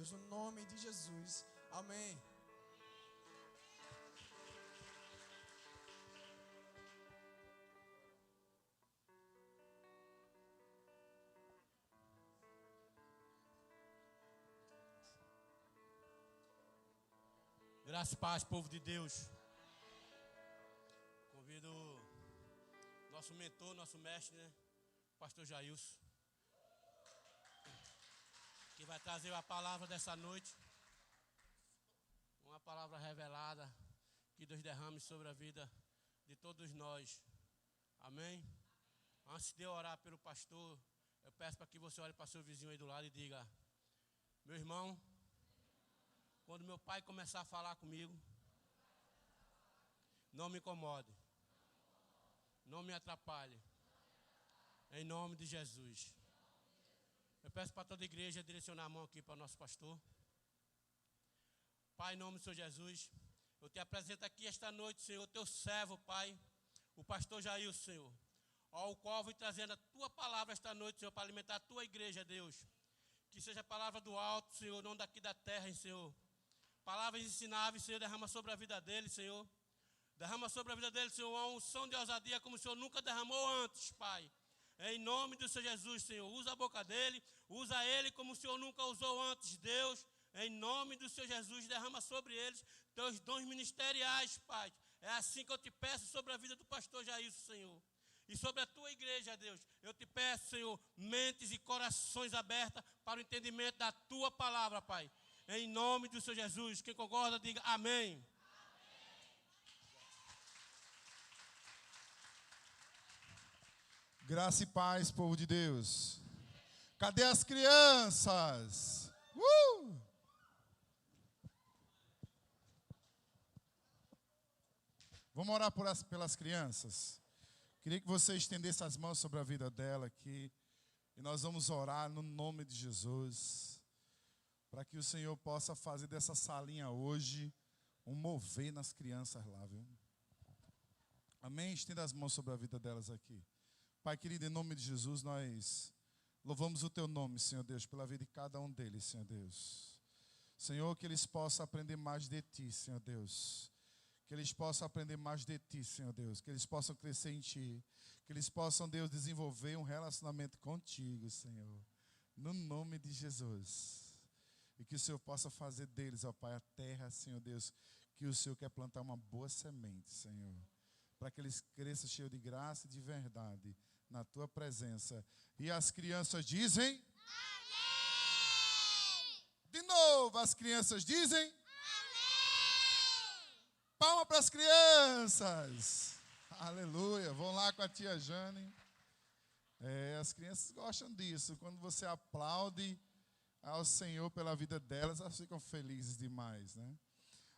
Deus, no nome de Jesus. Amém. Graça e paz, povo de Deus. Convido nosso mentor, nosso mestre, né? Pastor Jailson, que vai trazer a palavra dessa noite. Uma palavra revelada que Deus derrame sobre a vida de todos nós. Amém? Antes de eu orar pelo pastor, eu peço para que você olhe para seu vizinho aí do lado e diga: meu irmão, quando meu pai começar a falar comigo, não me incomode, não me atrapalhe, em nome de Jesus. Eu peço para toda a igreja direcionar a mão aqui para o nosso pastor. Pai, em nome do Senhor Jesus, eu te apresento aqui esta noite, Senhor, teu servo, Pai, o pastor Jailson, Senhor, ao qual vou trazendo a tua palavra esta noite, Senhor, para alimentar a tua igreja, Deus. Que seja a palavra do alto, Senhor, não daqui da terra, Senhor. Palavras ensináveis, Senhor, derrama sobre a vida dele, Senhor. Derrama sobre a vida dele, Senhor, uma unção de ousadia como o Senhor nunca derramou antes, Pai. Em nome do Senhor Jesus, Senhor, usa a boca dele, usa ele como o Senhor nunca usou antes, Deus. Em nome do Senhor Jesus, derrama sobre eles teus dons ministeriais, Pai. É assim que eu te peço sobre a vida do pastor Jailson, Senhor. E sobre a tua igreja, Deus, eu te peço, Senhor, mentes e corações abertas para o entendimento da tua palavra, Pai. Em nome do Senhor Jesus, quem concorda, diga amém. Amém. Graça e paz, povo de Deus. Cadê as crianças? Vamos orar pelas crianças. Queria que você estendesse as mãos sobre a vida dela aqui. E nós vamos orar no nome de Jesus, para que o Senhor possa fazer dessa salinha hoje um mover nas crianças lá, viu? Amém? Estenda as mãos sobre a vida delas aqui. Pai querido, em nome de Jesus, nós louvamos o teu nome, Senhor Deus, pela vida de cada um deles, Senhor Deus. Senhor, que eles possam aprender mais de ti, Senhor Deus. Que eles possam aprender mais de ti, Senhor Deus. Que eles possam crescer em ti. Que eles possam, Deus, desenvolver um relacionamento contigo, Senhor. No nome de Jesus. E que o Senhor possa fazer deles, ó Pai, a terra, Senhor Deus, que o Senhor quer plantar uma boa semente, Senhor. Para que eles cresçam cheios de graça e de verdade na tua presença. E as crianças dizem? Amém! De novo, as crianças dizem? Amém! Palma para as crianças! Aleluia! Vão lá com a tia Jane. As crianças gostam disso. Quando você aplaude ao Senhor pela vida delas, elas ficam felizes demais, né?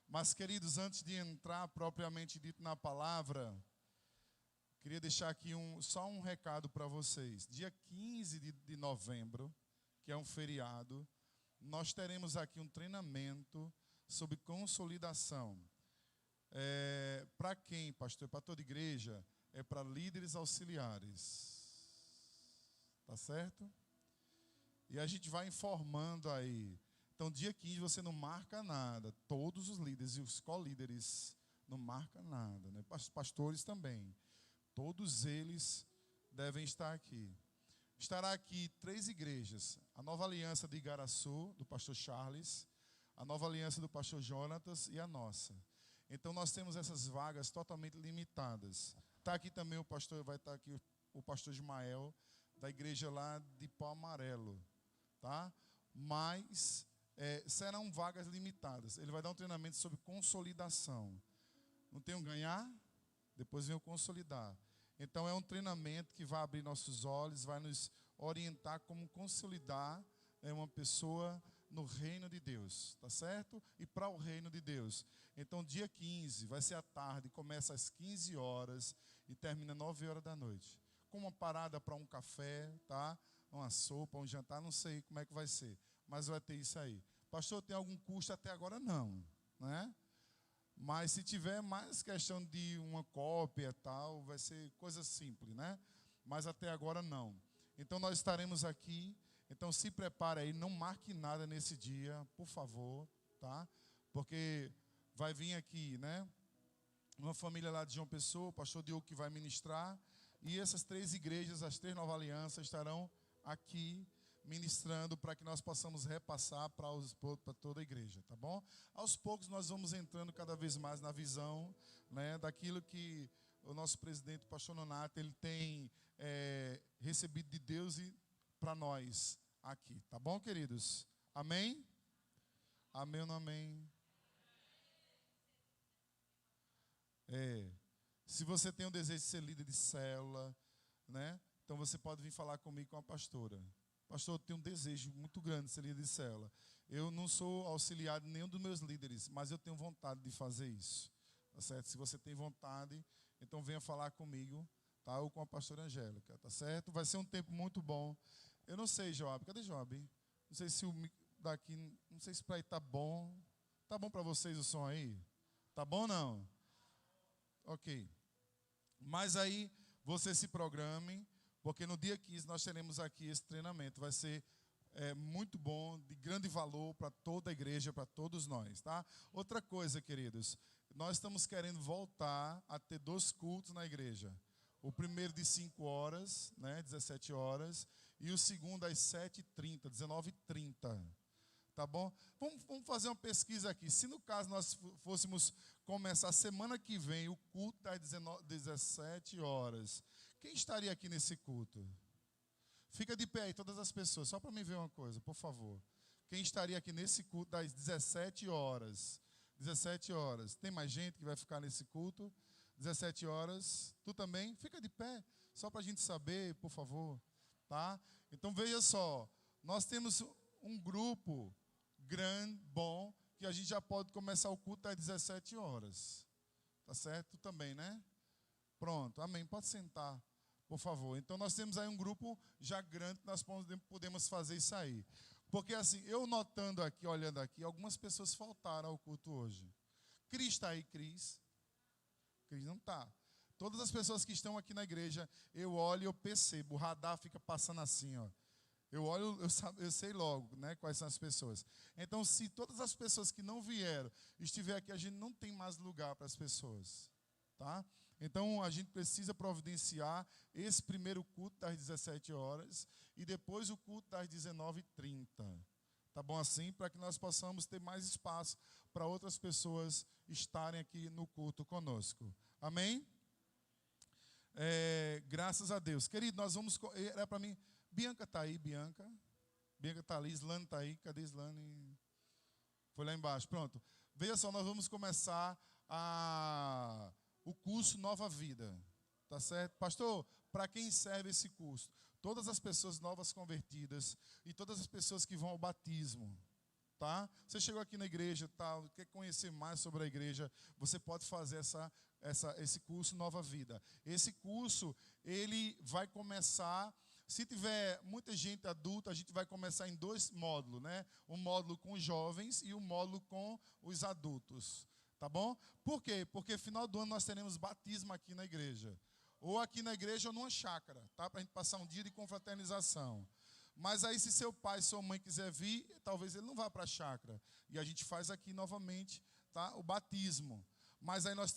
Mas, queridos, antes de entrar propriamente dito na palavra, queria deixar aqui só um recado para vocês. Dia 15 de novembro, que é um feriado, nós teremos aqui um treinamento sobre consolidação. Para quem, pastor? Para toda igreja? É para líderes auxiliares. Tá certo? E a gente vai informando aí. Então, dia 15 você não marca nada. Todos os líderes e os co-líderes não marcam nada, né? Pastores também. Todos eles devem estar aqui. Estará aqui 3 igrejas. A Nova Aliança de Igaraçu, do pastor Charles. A Nova Aliança do pastor Jonatas e a nossa. Então, nós temos essas vagas totalmente limitadas. Está aqui também o pastor, vai estar aqui o pastor Ismael, da igreja lá de Pau Amarelo. Tá? Mas serão vagas limitadas. Ele vai dar um treinamento sobre consolidação. Não tem um ganhar? Depois vem o consolidar. Então é um treinamento que vai abrir nossos olhos, vai nos orientar como consolidar uma pessoa no reino de Deus, tá certo? E para o reino de Deus. Então dia 15 vai ser à tarde, começa às 15 horas e termina 9 horas da noite. Com uma parada para um café, tá? Uma sopa, um jantar, não sei como é que vai ser, mas vai ter isso aí. Pastor, tem algum custo? Até agora não, né? Mas se tiver mais questão de uma cópia e tal, vai ser coisa simples, né? Mas até agora não. Então nós estaremos aqui Então se prepare aí, não marque nada nesse dia, por favor, tá? Porque vai vir aqui, né? Uma família lá de João Pessoa, o pastor Diogo que vai ministrar. E essas 3 igrejas, as 3 Nova Alianças, estarão aqui ministrando para que nós possamos repassar para toda a igreja, tá bom? Aos poucos nós vamos entrando cada vez mais na visão, né, daquilo que o nosso presidente, o pastor Nonato, ele tem recebido de Deus e para nós aqui, tá bom, queridos? Amém? Amém ou não amém? Se você tem o desejo de ser líder de célula, né? Então você pode vir falar comigo, com a pastora. Pastor, eu tenho um desejo muito grande de ser líder de célula. Eu não sou auxiliar de nenhum dos meus líderes, mas eu tenho vontade de fazer isso. Tá certo? Se você tem vontade, então venha falar comigo, tá? Ou com a pastora Angélica, tá certo? Vai ser um tempo muito bom. Eu não sei, Joab. Cadê Joab? Não sei se o daqui, não sei se para aí tá bom. Tá bom para vocês o som aí? Tá bom ou não? Ok. Mas aí você se programe, porque no dia 15 nós teremos aqui esse treinamento. Vai ser muito bom, de grande valor para toda a igreja, para todos nós, tá? Outra coisa, queridos, nós estamos querendo voltar a ter 2 cultos na igreja. O primeiro de 5 horas, né, 17 horas, e o segundo às 7h30, 19h30. Tá bom? Vamos fazer uma pesquisa aqui. Se no caso nós fôssemos começar semana que vem o culto às 17 horas, quem estaria aqui nesse culto? Fica de pé aí, todas as pessoas, só para mim ver uma coisa, por favor. Quem estaria aqui nesse culto das 17 horas? 17 horas. Tem mais gente que vai ficar nesse culto? 17 horas. Tu também? Fica de pé, só para a gente saber, por favor. Tá? Então veja só, nós temos um grupo grande, bom, que a gente já pode começar o culto às 17 horas. Tá certo? Tu também, né? Pronto, amém. Pode sentar, por favor. Então nós temos aí um grupo já grande que nós podemos fazer isso aí. Porque assim, eu notando aqui, olhando aqui, algumas pessoas faltaram ao culto hoje. Cris está aí, Cris? Cris não está. Todas as pessoas que estão aqui na igreja, eu olho e eu percebo, o radar fica passando assim, ó. Eu olho, eu sei logo, né, quais são as pessoas. Então, se todas as pessoas que não vieram estiver aqui, a gente não tem mais lugar para as pessoas, tá? Então, a gente precisa providenciar esse primeiro culto das 17 horas e depois o culto das 19h30. Tá bom assim? Para que nós possamos ter mais espaço para outras pessoas estarem aqui no culto conosco. Amém? Graças a Deus. Querido, nós vamos... Era para mim... Bianca está aí, Bianca. Bianca está ali, Islane está aí. Cadê Islane? Foi lá embaixo, pronto. Veja só, nós vamos começar o curso Nova Vida. Tá certo? Pastor, para quem serve esse curso? Todas as pessoas novas convertidas e todas as pessoas que vão ao batismo. Tá? Você chegou aqui na igreja, tá, quer conhecer mais sobre a igreja, você pode fazer esse curso Nova Vida. Esse curso, ele vai começar... Se tiver muita gente adulta, a gente vai começar em 2 módulos, né? Um módulo com os jovens e um módulo com os adultos, tá bom? Por quê? Porque no final do ano nós teremos batismo aqui na igreja. Ou aqui na igreja ou numa chácara, tá? Para a gente passar um dia de confraternização. Mas aí se seu pai, sua mãe quiser vir, talvez ele não vá para a chácara. E a gente faz aqui novamente, tá? O batismo. Mas aí nós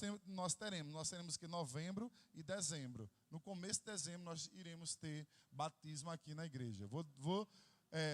teremos que novembro e dezembro. No começo de dezembro nós iremos ter batismo aqui na igreja. Vou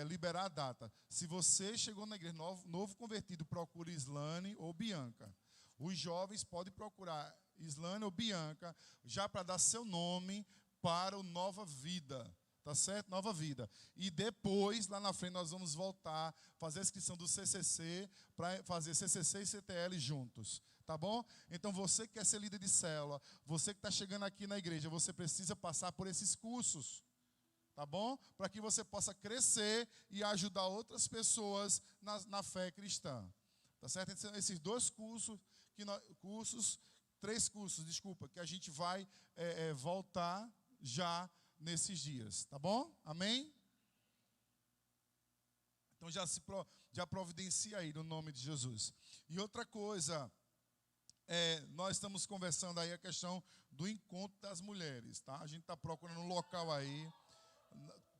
liberar a data. Se você chegou na igreja novo convertido, procure Islane ou Bianca. Os jovens podem procurar Islane ou Bianca, já para dar seu nome para o Nova Vida. Tá certo? Nova Vida. E depois, lá na frente, nós vamos voltar, fazer a inscrição do CCC, para fazer CCC e CTL juntos. Tá bom? Então, você que quer ser líder de célula, você que está chegando aqui na igreja, você precisa passar por esses cursos. Tá bom? Para que você possa crescer e ajudar outras pessoas na fé cristã. Tá certo? Então, esses 2 cursos, 3 cursos, desculpa, que a gente vai voltar já nesses dias, tá bom? Amém? Então já providencia aí no nome de Jesus. E outra coisa, nós estamos conversando aí a questão do encontro das mulheres, tá? A gente está procurando um local aí.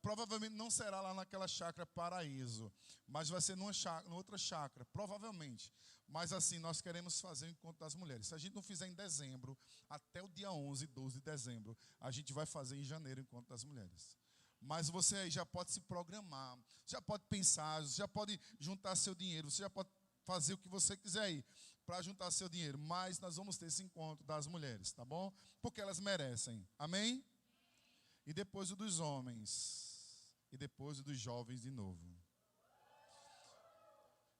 provavelmente não será lá naquela chácara Paraíso, mas vai ser numa outra chácara, provavelmente. Mas assim, nós queremos fazer o encontro das mulheres. Se a gente não fizer em dezembro, até o dia 11, 12 de dezembro, a gente vai fazer em janeiro o encontro das mulheres. Mas você aí já pode se programar, já pode pensar, já pode juntar seu dinheiro, você já pode fazer o que você quiser aí para juntar seu dinheiro. Mas nós vamos ter esse encontro das mulheres, tá bom? Porque elas merecem. Amém? E depois o dos homens. E depois o dos jovens de novo.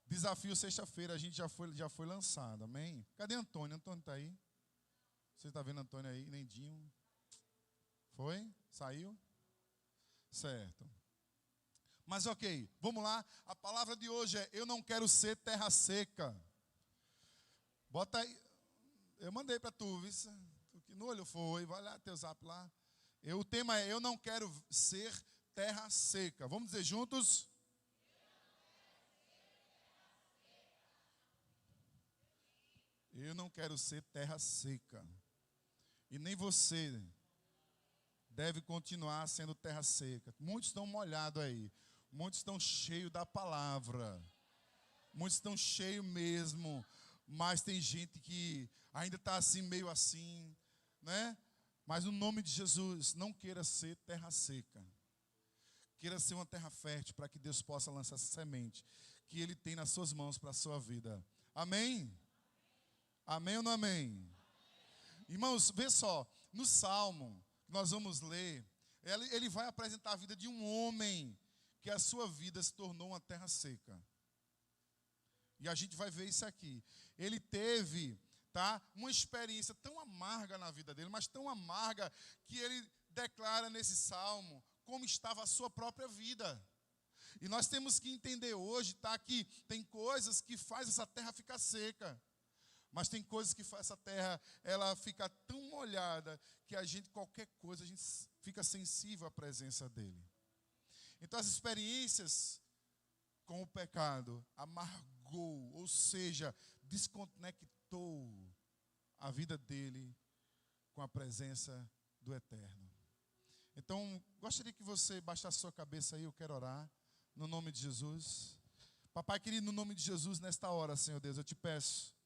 Desafio sexta-feira, a gente já foi lançado, amém? Cadê Antônio? Antônio está aí? Você está vendo Antônio aí? Nendinho? Foi? Saiu? Certo. Mas ok, vamos lá. A palavra de hoje é: eu não quero ser terra seca. Bota aí. Eu mandei para tu, viu? Tu no olho foi, vai lá teu zap lá. O tema é: eu não quero ser terra seca. Vamos dizer juntos? Eu não quero ser terra seca. E nem você deve continuar sendo terra seca. Muitos estão molhados aí. Muitos estão cheios da palavra. Muitos estão cheios mesmo. Mas tem gente que ainda está assim, meio assim, né? Mas no nome de Jesus, não queira ser terra seca. Queira ser uma terra fértil para que Deus possa lançar essa semente que Ele tem nas suas mãos para a sua vida. Amém? Amém ou não amém? Irmãos, vê só, no Salmo que nós vamos ler, ele vai apresentar a vida de um homem que a sua vida se tornou uma terra seca. E a gente vai ver isso aqui. Ele teve, uma experiência tão amarga na vida dele, mas tão amarga que ele declara nesse Salmo como estava a sua própria vida. E nós temos que entender hoje, que tem coisas que faz essa terra ficar seca. Mas tem coisas que faz essa terra, ela fica tão molhada que qualquer coisa, a gente fica sensível à presença dele. Então as experiências com o pecado amargou, ou seja, desconectou a vida dele com a presença do Eterno. Então, gostaria que você baixasse sua cabeça aí, eu quero orar, no nome de Jesus. Papai querido, no nome de Jesus, nesta hora, Senhor Deus, eu te peço.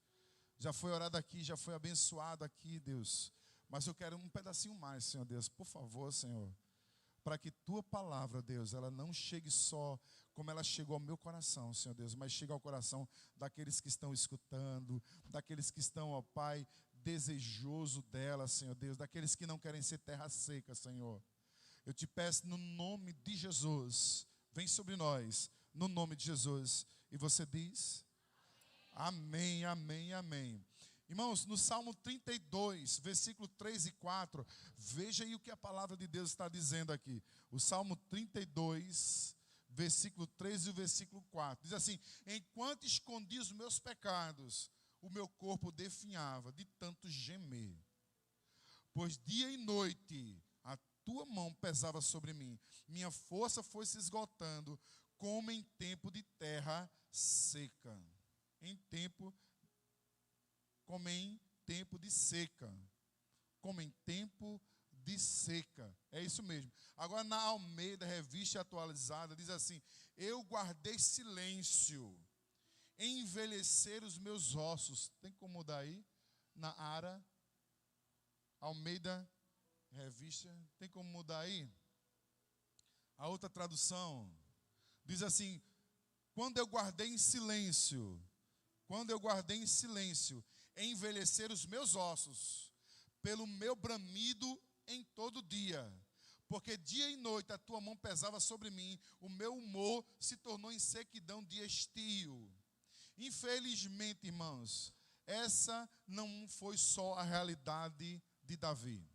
Já foi orado aqui, já foi abençoado aqui, Deus. Mas eu quero um pedacinho mais, Senhor Deus. Por favor, Senhor. Para que Tua palavra, Deus, ela não chegue só como ela chegou ao meu coração, Senhor Deus. Mas chegue ao coração daqueles que estão escutando. Daqueles que estão, ó Pai, desejoso dela, Senhor Deus. Daqueles que não querem ser terra seca, Senhor. Eu te peço no nome de Jesus. Vem sobre nós, no nome de Jesus. E você diz... Amém, amém, amém. Irmãos, no Salmo 32, versículo 3 e 4, veja aí o que a palavra de Deus está dizendo aqui. O Salmo 32, versículo 3 e o versículo 4. Diz assim: enquanto escondi os meus pecados, o meu corpo definhava de tanto gemer. Pois dia e noite a tua mão pesava sobre mim. Minha força foi se esgotando, como em tempo de terra seca. Como em tempo de seca. Como em tempo de seca. É isso mesmo. Agora na Almeida, revista atualizada, diz assim: eu guardei silêncio, envelhecer os meus ossos. Tem como mudar aí? Na Ara, Almeida, revista, tem como mudar aí? A outra tradução diz assim: quando eu guardei em silêncio, envelhecer os meus ossos, pelo meu bramido em todo dia, porque dia e noite a tua mão pesava sobre mim, o meu humor se tornou em sequidão de estio. Infelizmente, irmãos, essa não foi só a realidade de Davi.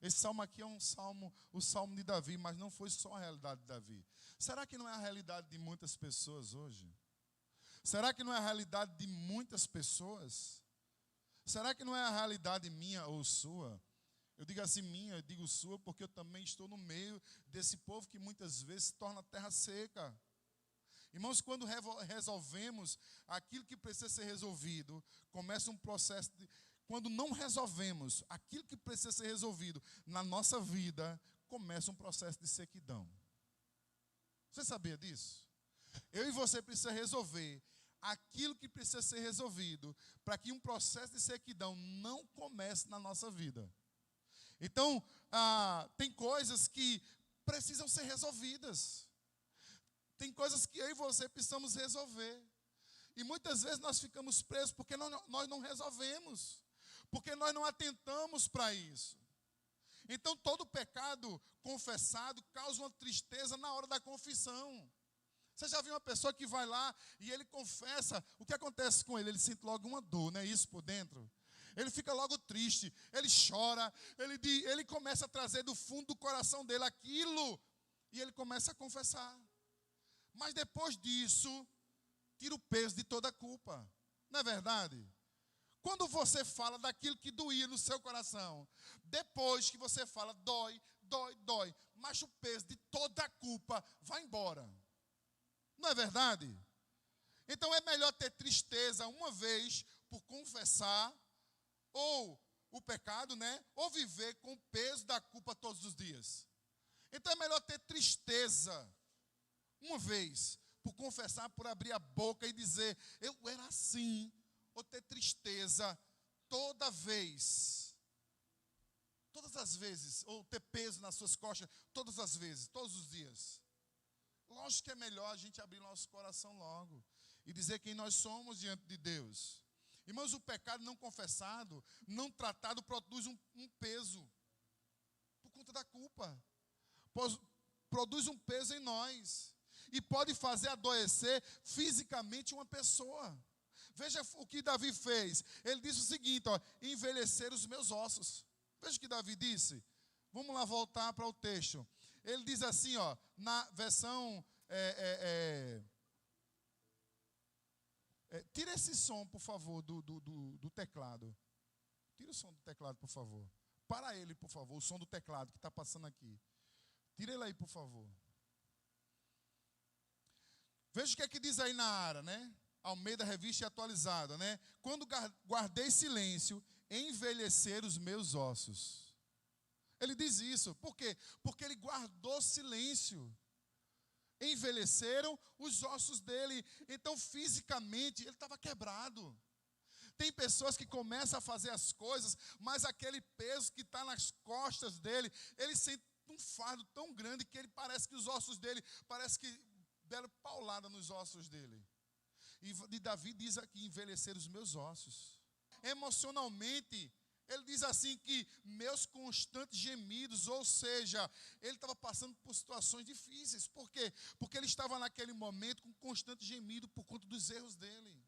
Esse salmo aqui é o salmo de Davi, mas não foi só a realidade de Davi. Será que não é a realidade de muitas pessoas hoje? Será que não é a realidade de muitas pessoas? Será que não é a realidade minha ou sua? Eu digo assim minha, eu digo sua, porque eu também estou no meio desse povo que muitas vezes se torna terra seca. Irmãos, quando resolvemos aquilo que precisa ser resolvido, começa um processo de... Quando não resolvemos aquilo que precisa ser resolvido na nossa vida, começa um processo de sequidão. Você sabia disso? Eu e você precisa resolver aquilo que precisa ser resolvido para que um processo de sequidão não comece na nossa vida. Então, tem coisas que precisam ser resolvidas. Tem coisas que eu e você precisamos resolver. E muitas vezes nós ficamos presos porque nós não resolvemos. Porque nós não atentamos para isso. Então, todo pecado confessado causa uma tristeza na hora da confissão. Você já viu uma pessoa que vai lá e ele confessa, o que acontece com ele? Ele sente logo uma dor, não é isso por dentro? Ele fica logo triste, ele chora, ele começa a trazer do fundo do coração dele aquilo, e ele começa a confessar. Mas depois disso, tira o peso de toda a culpa, não é verdade? Quando você fala daquilo que doía no seu coração, depois que você fala, dói, mas o peso de toda a culpa vai embora. Não é verdade? Então é melhor ter tristeza uma vez por confessar, ou o pecado, né? Ou viver com o peso da culpa todos os dias. Então é melhor ter tristeza uma vez por confessar, por abrir a boca e dizer, eu era assim. Ou ter tristeza toda vez. Todas as vezes. Ou ter peso nas suas costas todas as vezes, todos os dias. Lógico que é melhor a gente abrir nosso coração logo e dizer quem nós somos diante de Deus. Irmãos, o pecado não confessado, não tratado, produz um peso por conta da culpa. Produz um peso em nós e pode fazer adoecer fisicamente uma pessoa. Veja o que Davi fez. Ele disse o seguinte, ó, envelhecer os meus ossos. Veja o que Davi disse. Vamos lá voltar para o texto. Ele diz assim, ó, na versão... tira esse som, por favor, do teclado. Tira o som do teclado, por favor. Para ele, por favor, o som do teclado que está passando aqui. Tira ele aí, por favor. Veja o que é que diz aí na Ara, né? Almeida Revista e Atualizada, né? Quando guardei silêncio, envelhecer os meus ossos. Ele diz isso. Por quê? Porque ele guardou silêncio. Envelheceram os ossos dele. Então, fisicamente, ele estava quebrado. Tem pessoas que começam a fazer as coisas, mas aquele peso que está nas costas dele, ele sente um fardo tão grande que ele parece que os ossos dele, parece que deram paulada nos ossos dele. E Davi diz aqui, envelhecer os meus ossos. Emocionalmente, ele diz assim que meus constantes gemidos, ou seja, ele estava passando por situações difíceis. Por quê? Porque ele estava naquele momento com constante gemido por conta dos erros dele.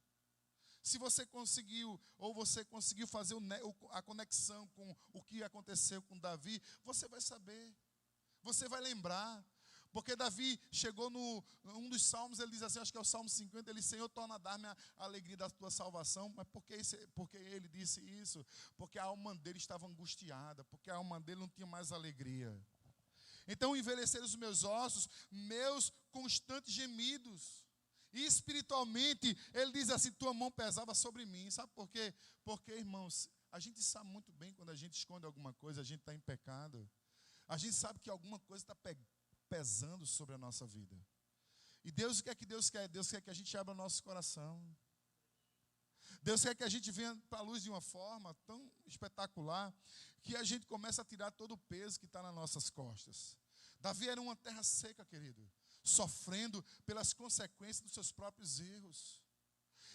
Se você conseguiu, ou você conseguiu fazer a conexão com o que aconteceu com Davi, você vai saber, você vai lembrar. Porque Davi chegou um dos salmos, ele diz assim, acho que é o Salmo 50, ele diz, Senhor, torna a dar-me a alegria da tua salvação. Mas por que ele disse isso? Porque a alma dele estava angustiada, porque a alma dele não tinha mais alegria. Então, envelhecer os meus ossos, meus constantes gemidos. E espiritualmente, ele diz assim, tua mão pesava sobre mim. Sabe por quê? Porque, irmãos, a gente sabe muito bem quando a gente esconde alguma coisa, a gente está em pecado. A gente sabe que alguma coisa está pesando sobre a nossa vida. E Deus, o que é que Deus quer? Deus quer que a gente abra nosso coração. Deus quer que a gente venha para a luz de uma forma tão espetacular que a gente comece a tirar todo o peso que está nas nossas costas. Davi era uma terra seca, querido, sofrendo pelas consequências dos seus próprios erros.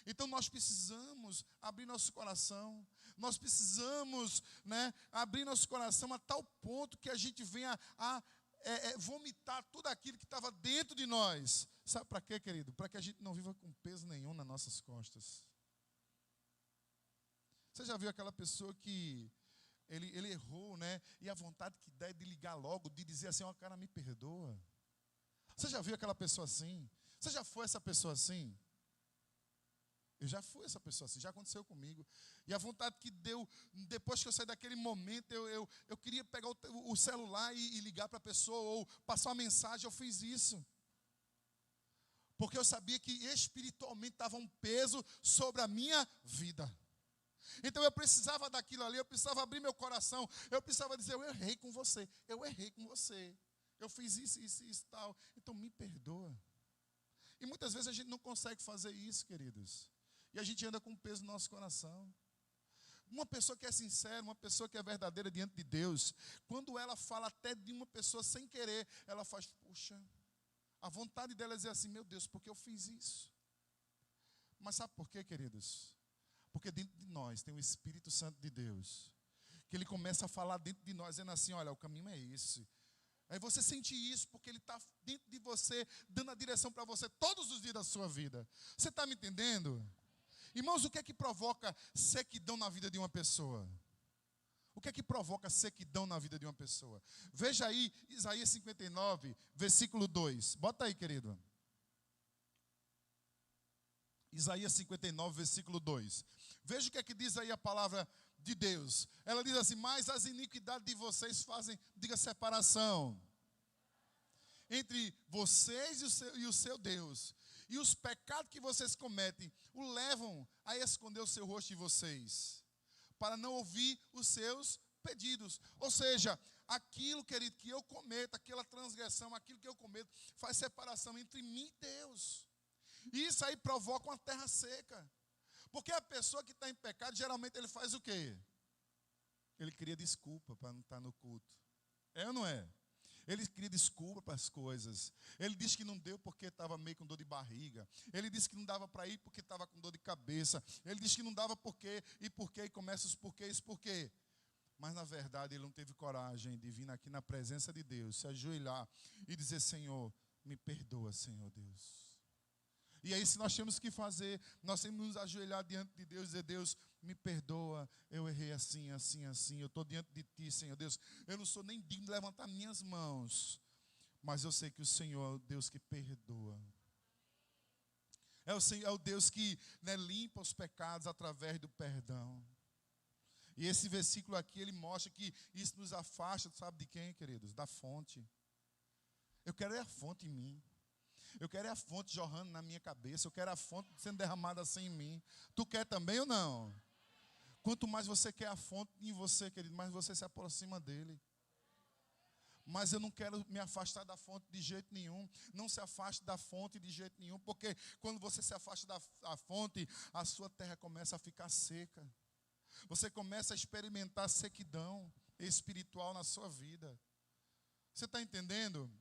Então nós precisamos abrir nosso coração. Nós precisamos, abrir nosso coração a tal ponto que a gente venha a vomitar tudo aquilo que estava dentro de nós. Sabe para quê, querido? Para que a gente não viva com peso nenhum nas nossas costas. Você já viu aquela pessoa que ele errou, né? E a vontade que dá é de ligar logo, de dizer assim, ó, cara, me perdoa. Você já viu aquela pessoa assim? Você já foi essa pessoa assim? Eu já fui essa pessoa assim, já aconteceu comigo. E a vontade que deu, depois que eu saí daquele momento, eu queria pegar o celular e ligar para a pessoa, ou passar uma mensagem, eu fiz isso. Porque eu sabia que espiritualmente estava um peso sobre a minha vida. Então eu precisava daquilo ali, eu precisava abrir meu coração, eu precisava dizer, eu errei com você, eu fiz isso, isso, isso, tal, então me perdoa. E muitas vezes a gente não consegue fazer isso, queridos, e a gente anda com peso no nosso coração. Uma pessoa que é sincera, uma pessoa que é verdadeira diante de Deus, quando ela fala até de uma pessoa sem querer, ela faz, puxa, a vontade dela é dizer assim, meu Deus, por que eu fiz isso? Mas sabe por quê, queridos? Porque dentro de nós tem o Espírito Santo de Deus, que ele começa a falar dentro de nós, dizendo assim, olha, o caminho é esse. Aí você sente isso, porque ele está dentro de você, dando a direção para você todos os dias da sua vida. Você está me entendendo? Irmãos, o que é que provoca sequidão na vida de uma pessoa? O que é que provoca sequidão na vida de uma pessoa? Veja aí, Isaías 59, versículo 2. Bota aí, querido. Isaías 59, versículo 2. Veja o que é que diz aí a palavra de Deus. Ela diz assim, mas as iniquidades de vocês fazem, diga, separação entre vocês e o seu Deus. E os pecados que vocês cometem o levam a esconder o seu rosto de vocês, para não ouvir os seus pedidos. Ou seja, aquilo, querido, que eu cometo, aquela transgressão, aquilo que eu cometo, faz separação entre mim e Deus. E isso aí provoca uma terra seca. Porque a pessoa que está em pecado, geralmente ele faz o quê? Ele cria desculpa para não estar no culto. É ou não é? Ele cria desculpa para as coisas. Ele diz que não deu porque estava meio com dor de barriga. Ele disse que não dava para ir porque estava com dor de cabeça. Ele diz que não dava porque, e começa os porquês, por quê? Mas na verdade ele não teve coragem de vir aqui na presença de Deus, se ajoelhar e dizer, Senhor, me perdoa, Senhor Deus. E é isso que nós temos que fazer. Nós temos que nos ajoelhar diante de Deus e dizer, Deus, me perdoa, eu errei assim, assim, assim. Eu estou diante de Ti, Senhor Deus. Eu não sou nem digno de levantar minhas mãos. Mas eu sei que o Senhor é o Deus que perdoa. É o Deus que, né, limpa os pecados através do perdão. E esse versículo aqui, ele mostra que isso nos afasta, sabe de quem, queridos? Da fonte. Eu quero a fonte em mim. Eu quero a fonte jorrando na minha cabeça. Eu quero a fonte sendo derramada assim em mim. Tu quer também ou não? Quanto mais você quer a fonte em você, querido, mais você se aproxima dele. Mas eu não quero me afastar da fonte de jeito nenhum. Não se afaste da fonte de jeito nenhum. Porque quando você se afasta da fonte, a sua terra começa a ficar seca. Você começa a experimentar sequidão espiritual na sua vida. Você está entendendo?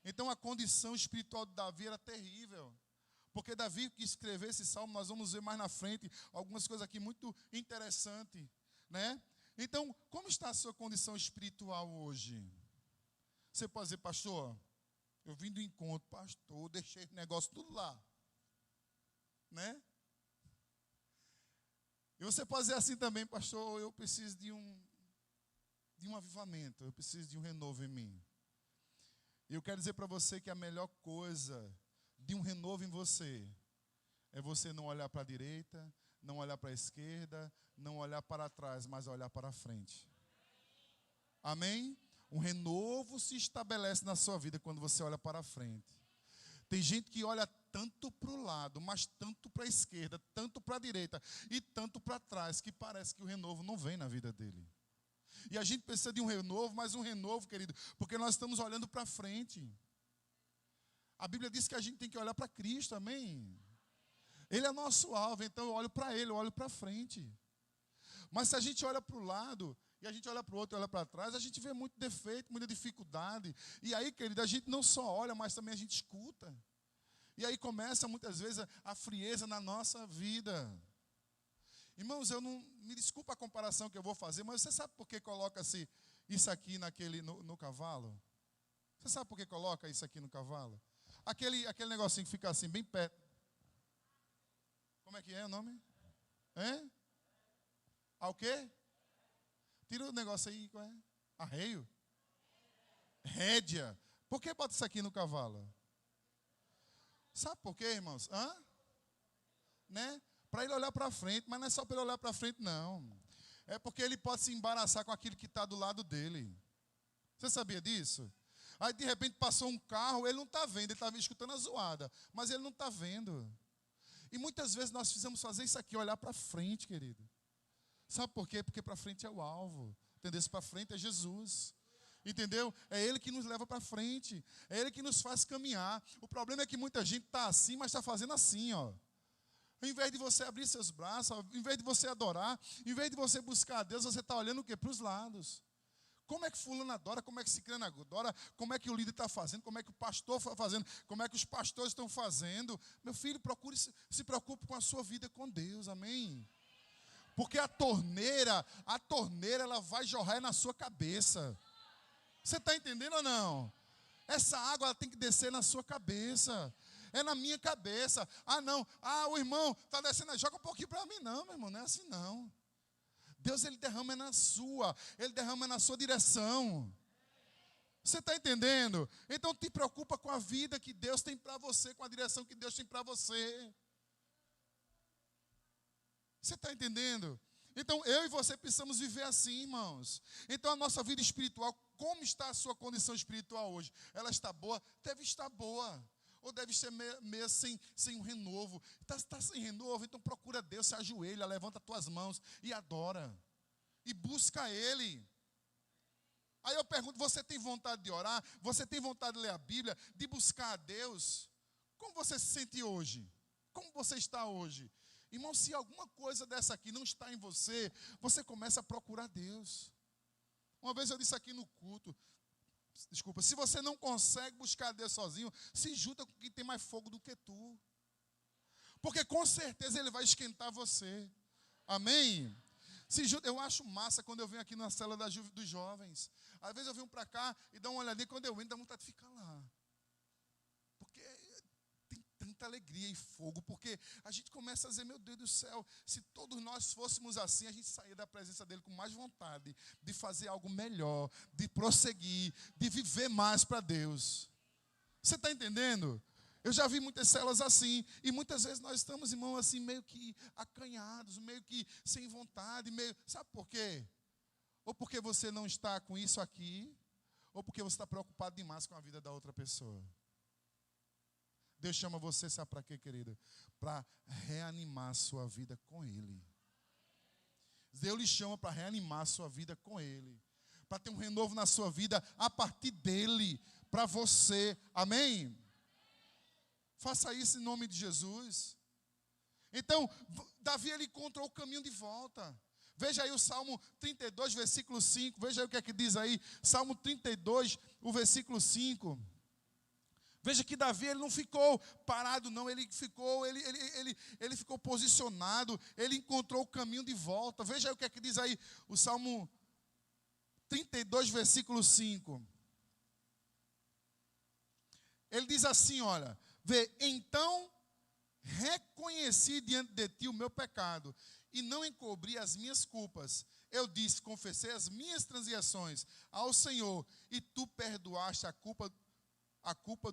Então a condição espiritual de Davi era terrível. Porque Davi que escreveu esse salmo, nós vamos ver mais na frente algumas coisas aqui muito interessantes, né? Então, como está a sua condição espiritual hoje? Você pode dizer, pastor, eu vim do encontro, pastor, deixei o negócio tudo lá, né? E você pode dizer assim também, pastor, eu preciso de um avivamento, eu preciso de um renovo em mim. E eu quero dizer para você que a melhor coisa de um renovo em você é você não olhar para a direita, não olhar para a esquerda, não olhar para trás, mas olhar para a frente. Amém? Um renovo se estabelece na sua vida quando você olha para a frente. Tem gente que olha tanto para o lado, mas tanto para a esquerda, tanto para a direita e tanto para trás, que parece que o renovo não vem na vida dele. E a gente precisa de um renovo, mas um renovo, querido, porque nós estamos olhando para frente. A Bíblia diz que a gente tem que olhar para Cristo, amém? Ele é nosso alvo, então eu olho para Ele, eu olho para frente. Mas se a gente olha para o lado, e a gente olha para o outro e olha para trás, a gente vê muito defeito, muita dificuldade. E aí, querido, a gente não só olha, mas também a gente escuta. E aí começa muitas vezes a frieza na nossa vida. Irmãos, eu não me desculpa a comparação que eu vou fazer, mas você sabe por que coloca-se isso aqui no cavalo? Você sabe por que coloca isso aqui no cavalo? Aquele negocinho que fica assim, bem perto. Como é que é o nome? O quê? Tira o negócio aí, qual é? Arreio? Rédea. Por que bota isso aqui no cavalo? Sabe por quê, irmãos? Né? Para ele olhar para frente, mas não é só para ele olhar para frente, não. É porque ele pode se embaraçar com aquilo que está do lado dele. Você sabia disso? Aí, de repente, passou um carro, ele não está vendo, ele está escutando a zoada, mas ele não está vendo. E muitas vezes nós precisamos fazer isso aqui, olhar para frente, querido. Sabe por quê? Porque para frente é o alvo. Entendeu? Para frente é Jesus. Entendeu? É Ele que nos leva para frente. É Ele que nos faz caminhar. O problema é que muita gente está assim, mas está fazendo assim, ó. Ao invés de você abrir seus braços, ao invés de você adorar, ao invés de você buscar a Deus, você está olhando o quê? Para os lados. Como é que fulano adora, como é que ciclano adora, como é que o líder está fazendo, como é que o pastor está fazendo, como é que os pastores estão fazendo. Meu filho, se preocupe com a sua vida com Deus, amém? Porque a torneira ela vai jorrar na sua cabeça. Você está entendendo ou não? Essa água ela tem que descer na sua cabeça. É na minha cabeça. Ah, não. Ah, o irmão está descendo. Joga um pouquinho para mim. Não, meu irmão, não é assim não. Deus, Ele derrama na sua. Ele derrama na sua direção. Você está entendendo? Então, te preocupa com a vida que Deus tem para você, com a direção que Deus tem para você. Você está entendendo? Então, eu e você precisamos viver assim, irmãos. Então, a nossa vida espiritual, como está a sua condição espiritual hoje? Ela está boa? Deve estar boa. Ou deve ser meio sem um renovo. Está sem renovo, então procura Deus, se ajoelha, levanta as tuas mãos e adora. E busca Ele. Aí eu pergunto, você tem vontade de orar? Você tem vontade de ler a Bíblia? De buscar a Deus? Como você se sente hoje? Como você está hoje? Irmão, se alguma coisa dessa aqui não está em você, você começa a procurar Deus. Uma vez eu disse aqui no culto, desculpa, se você não consegue buscar Deus sozinho, se junta com quem tem mais fogo do que tu. Porque com certeza Ele vai esquentar você. Amém? Se junta, eu acho massa quando eu venho aqui na cela dos jovens. Às vezes eu venho para cá e dou uma olhadinha, quando eu entro, dá vontade de ficar lá. Porque tem tanta alegria e fogo, porque a gente começa a dizer, meu Deus do céu, se todos nós fôssemos assim, a gente saía da presença dele com mais vontade de fazer algo melhor, de prosseguir, de viver mais para Deus. Você está entendendo? Eu já vi muitas celas assim, e muitas vezes nós estamos, irmão, assim, meio que acanhados, meio que sem vontade, sabe por quê? Ou porque você não está com isso aqui, ou porque você está preocupado demais com a vida da outra pessoa. Deus chama você, sabe para quê, querida? Para reanimar a sua vida com Ele. Deus lhe chama para reanimar a sua vida com Ele. Para ter um renovo na sua vida a partir dEle, para você. Amém? Faça isso em nome de Jesus. Então, Davi, ele encontrou o caminho de volta. Veja aí o Salmo 32, versículo 5. Veja aí o que é que diz aí. Salmo 32, o versículo 5. Veja que Davi, ele não ficou parado, não. Ele ficou posicionado. Ele encontrou o caminho de volta. Veja aí o que é que diz aí o Salmo 32, versículo 5. Ele diz assim, olha. Vê, então reconheci diante de ti o meu pecado e não encobri as minhas culpas. Eu disse, confessei as minhas transgressões ao Senhor e tu perdoaste a culpa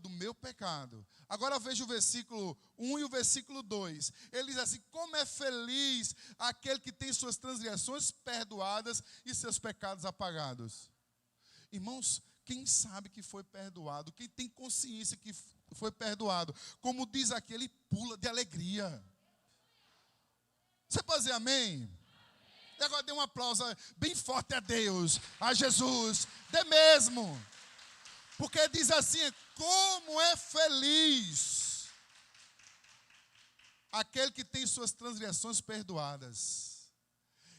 do meu pecado. Agora veja o versículo 1 e o versículo 2. Ele diz assim, como é feliz aquele que tem suas transgressões perdoadas e seus pecados apagados. Irmãos, quem sabe que foi perdoado, quem tem consciência que foi perdoado, como diz aqui, ele pula de alegria. Você pode dizer amém? E agora dê um aplauso bem forte a Deus, a Jesus, dê mesmo. Porque diz assim, como é feliz aquele que tem suas transgressões perdoadas.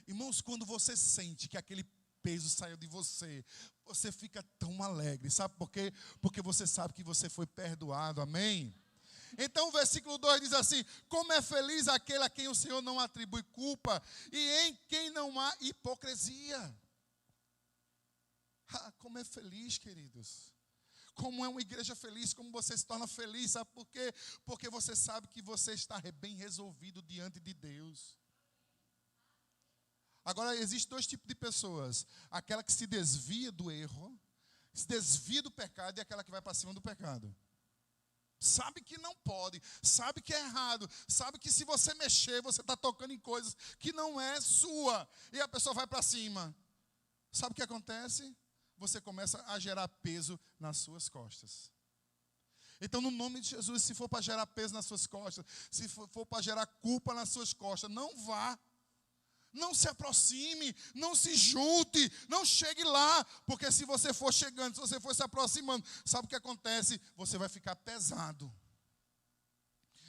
Irmãos, quando você sente que aquele peso saiu de você, você fica tão alegre, sabe por quê? Porque você sabe que você foi perdoado, amém? Então o versículo 2 diz assim, como é feliz aquele a quem o Senhor não atribui culpa e em quem não há hipocrisia. Como é feliz, queridos. Como é uma igreja feliz, como você se torna feliz, sabe por quê? Porque você sabe que você está bem resolvido diante de Deus. Agora, existem dois tipos de pessoas. Aquela que se desvia do erro, se desvia do pecado, e aquela que vai para cima do pecado. Sabe que não pode, sabe que é errado, sabe que se você mexer, você está tocando em coisas que não é sua. E a pessoa vai para cima. Sabe o que acontece? Você começa a gerar peso nas suas costas. Então, no nome de Jesus, se for para gerar peso nas suas costas, se for para gerar culpa nas suas costas, não vá. Não se aproxime, não se junte, não chegue lá, porque se você for chegando, se você for se aproximando, sabe o que acontece? Você vai ficar pesado.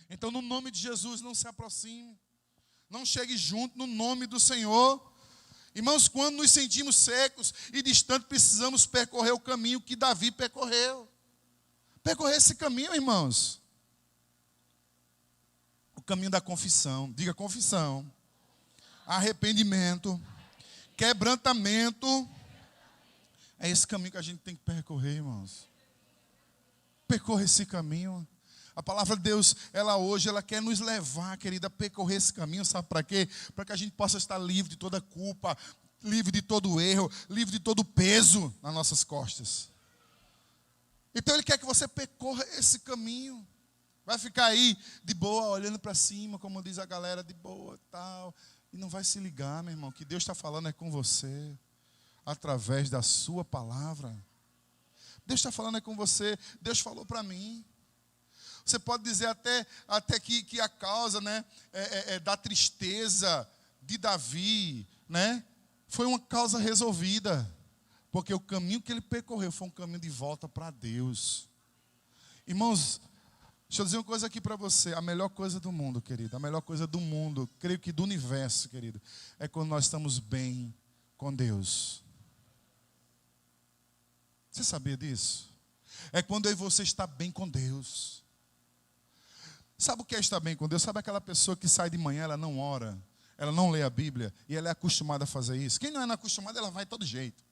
Então, no nome de Jesus, não se aproxime, não chegue junto no nome do Senhor. Irmãos, quando nos sentimos secos e distantes, precisamos percorrer o caminho que Davi percorreu. Percorrer esse caminho, irmãos. O caminho da confissão. Diga confissão. Arrependimento. Quebrantamento. É esse caminho que a gente tem que percorrer, irmãos. Percorrer esse caminho. A palavra de Deus, hoje, ela quer nos levar, querida, a percorrer esse caminho, sabe para quê? Para que a gente possa estar livre de toda culpa, livre de todo erro, livre de todo peso nas nossas costas. Então Ele quer que você percorra esse caminho. Vai ficar aí de boa, olhando para cima, como diz a galera, de boa e tal. E não vai se ligar, meu irmão, que Deus está falando é com você, através da sua palavra. Deus está falando é com você, Deus falou para mim. Você pode dizer até que a causa, né, da tristeza de Davi, né, foi uma causa resolvida. Porque o caminho que ele percorreu foi um caminho de volta para Deus. Irmãos, deixa eu dizer uma coisa aqui para você. A melhor coisa do mundo, querido, a melhor coisa do mundo, creio que do universo, querido, é quando nós estamos bem com Deus. Você sabia disso? É quando eu e você está bem com Deus. Sabe o que é estar bem com Deus? Sabe aquela pessoa que sai de manhã, ela não ora, ela não lê a Bíblia, e ela é acostumada a fazer isso? Quem não é acostumado, ela vai de todo jeito.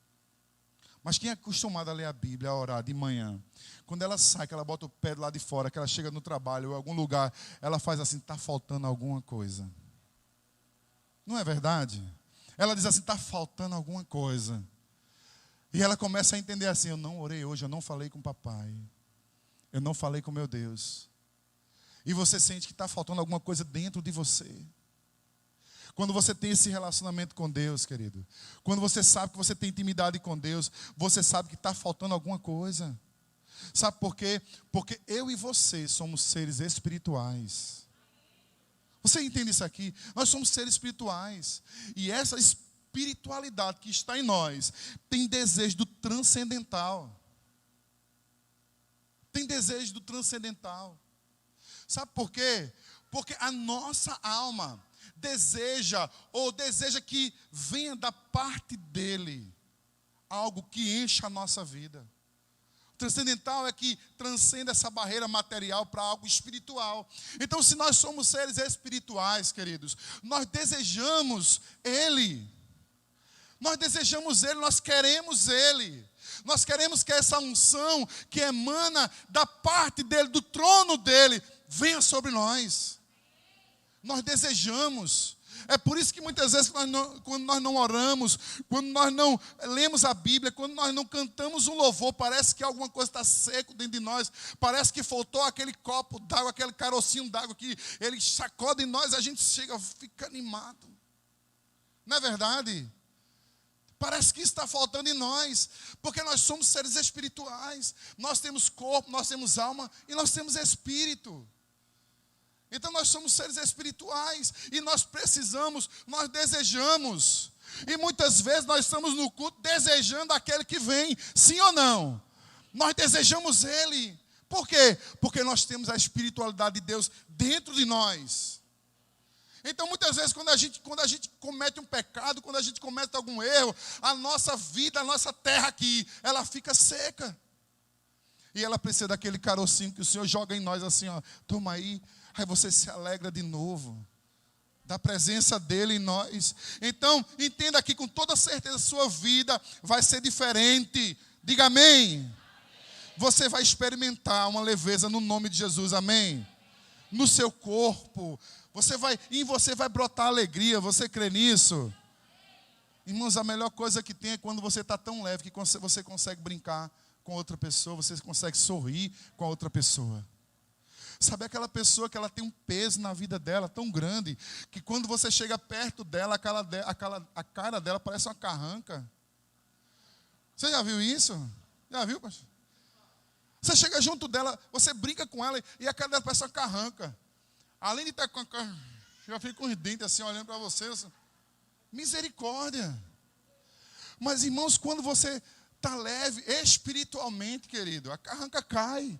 Mas quem é acostumado a ler a Bíblia, a orar de manhã, quando ela sai, que ela bota o pé do lado de fora, que ela chega no trabalho ou em algum lugar, ela faz assim, está faltando alguma coisa. Não é verdade? Ela diz assim, está faltando alguma coisa. E ela começa a entender assim, eu não orei hoje, eu não falei com o papai. Eu não falei com meu Deus. E você sente que está faltando alguma coisa dentro de você. Quando você tem esse relacionamento com Deus, querido, quando você sabe que você tem intimidade com Deus, você sabe que está faltando alguma coisa. Sabe por quê? Porque eu e você somos seres espirituais. Você entende isso aqui? Nós somos seres espirituais. E essa espiritualidade que está em nós tem desejo do transcendental. Tem desejo do transcendental. Sabe por quê? Porque a nossa alma deseja que venha da parte dele algo que encha a nossa vida. O transcendental é que transcende essa barreira material para algo espiritual. Então, se nós somos seres espirituais, queridos, nós desejamos ele. Nós desejamos ele, nós queremos ele. Nós queremos que essa unção que emana da parte dele, do trono dele, venha sobre nós. Nós desejamos. É por isso que muitas vezes quando nós não oramos, quando nós não lemos a Bíblia, quando nós não cantamos um louvor, parece que alguma coisa está seco dentro de nós, parece que faltou aquele copo d'água, aquele carocinho d'água que ele sacode em nós, a gente fica animado. Não é verdade? Parece que está faltando em nós, porque nós somos seres espirituais. Nós temos corpo, nós temos alma e nós temos espírito. Então nós somos seres espirituais e nós precisamos, nós desejamos. E muitas vezes nós estamos no culto desejando aquele que vem, sim ou não? Nós desejamos ele. Por quê? Porque nós temos a espiritualidade de Deus dentro de nós. Então muitas vezes quando a gente comete um pecado, quando a gente comete algum erro, a nossa vida, a nossa terra aqui, ela fica seca. E ela precisa daquele carocinho que o Senhor joga em nós assim, ó, toma aí. Aí você se alegra de novo, da presença dele em nós. Então, entenda aqui com toda certeza, sua vida vai ser diferente. Diga amém. Você vai experimentar uma leveza no nome de Jesus, amém. No seu corpo, em você vai brotar alegria, você crê nisso? Irmãos, a melhor coisa que tem é quando você está tão leve que você consegue brincar com outra pessoa, você consegue sorrir com a outra pessoa. Sabe aquela pessoa que ela tem um peso na vida dela tão grande, que quando você chega perto dela, a cara dela parece uma carranca. Você já viu isso? Já viu, pastor? Você chega junto dela, você brinca com ela e a cara dela parece uma carranca. Além de estar com a cara, já fica com os dentes assim olhando para você. Misericórdia. Mas, irmãos, quando você está leve espiritualmente, querido, a carranca cai.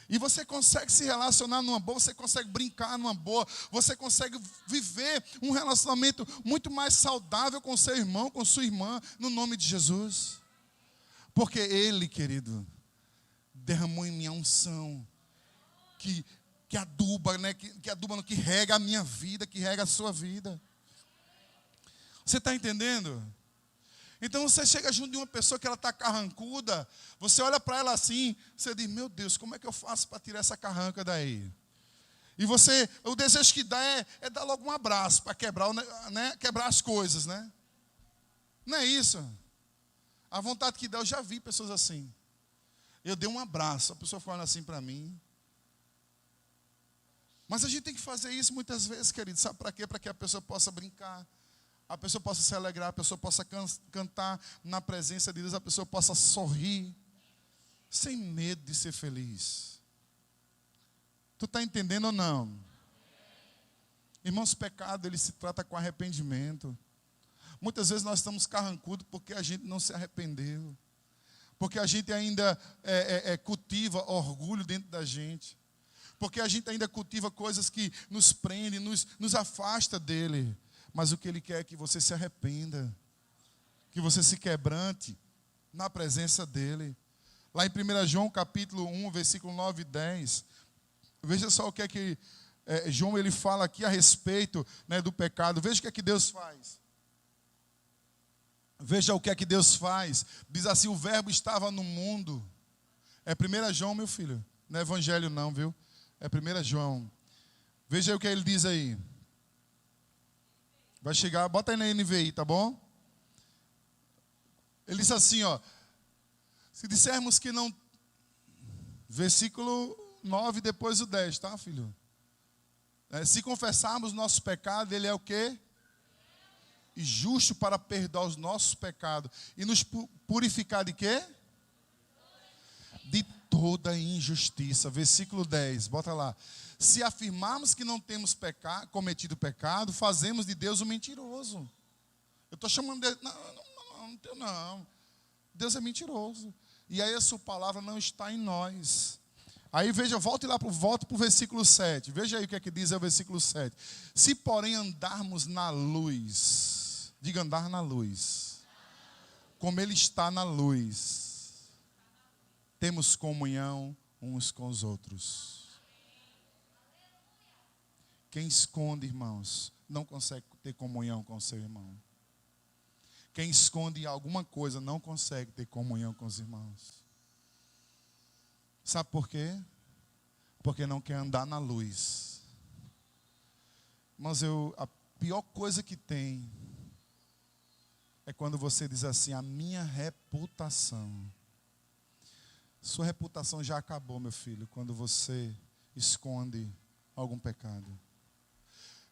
E você consegue se relacionar numa boa, você consegue brincar numa boa, você consegue viver um relacionamento muito mais saudável com seu irmão, com sua irmã, no nome de Jesus. Porque Ele, querido, derramou em minha unção, que aduba, né? Que aduba, que rega a minha vida, que rega a sua vida. Você está entendendo? Então você chega junto de uma pessoa que ela está carrancuda, você olha para ela assim, você diz, meu Deus, como é que eu faço para tirar essa carranca daí? E você, o desejo que dá é dar logo um abraço, para quebrar, né, quebrar as coisas, né? Não é isso? A vontade que dá, eu já vi pessoas assim. Eu dei um abraço, a pessoa falando assim para mim. Mas a gente tem que fazer isso muitas vezes, querido, sabe para quê? Para que a pessoa possa brincar, a pessoa possa se alegrar, a pessoa possa cantar na presença de Deus, a pessoa possa sorrir, sem medo de ser feliz. Tu está entendendo ou não? Irmãos, pecado, ele se trata com arrependimento. Muitas vezes nós estamos carrancudos porque a gente não se arrependeu. Porque a gente ainda cultiva orgulho dentro da gente. Porque a gente ainda cultiva coisas que nos prendem, nos afasta dele. Mas o que ele quer é que você se arrependa, que você se quebrante na presença dele. Lá em 1 João capítulo 1, versículo 9 e 10, veja só o que é que João ele fala aqui a respeito, né, do pecado. Veja o que é que Deus faz. Veja o que é que Deus faz. Diz assim, o verbo estava no mundo. É 1 João, meu filho. Não é evangelho não, viu? É 1 João. Veja aí o que ele diz aí. Vai chegar, bota aí na NVI, tá bom? Ele diz assim, ó. Se dissermos que não... Versículo 9, depois o 10, tá, filho? Se confessarmos nosso pecado, ele é o quê? E justo para perdoar os nossos pecados. E nos purificar de quê? De toda injustiça. Versículo 10, bota lá. Se afirmarmos que não temos cometido pecado, fazemos de Deus um mentiroso. Eu estou chamando de... Não. Deus é mentiroso. E aí a sua palavra não está em nós. Aí veja, volta para o versículo 7. Veja aí o que é que diz o versículo 7. Se porém andarmos na luz, diga andar na luz, como Ele está na luz, temos comunhão uns com os outros. Quem esconde, irmãos, não consegue ter comunhão com o seu irmão. Quem esconde alguma coisa não consegue ter comunhão com os irmãos. Sabe por quê? Porque não quer andar na luz. Mas a pior coisa que tem é quando você diz assim, a minha reputação. Sua reputação já acabou, meu filho, quando você esconde algum pecado.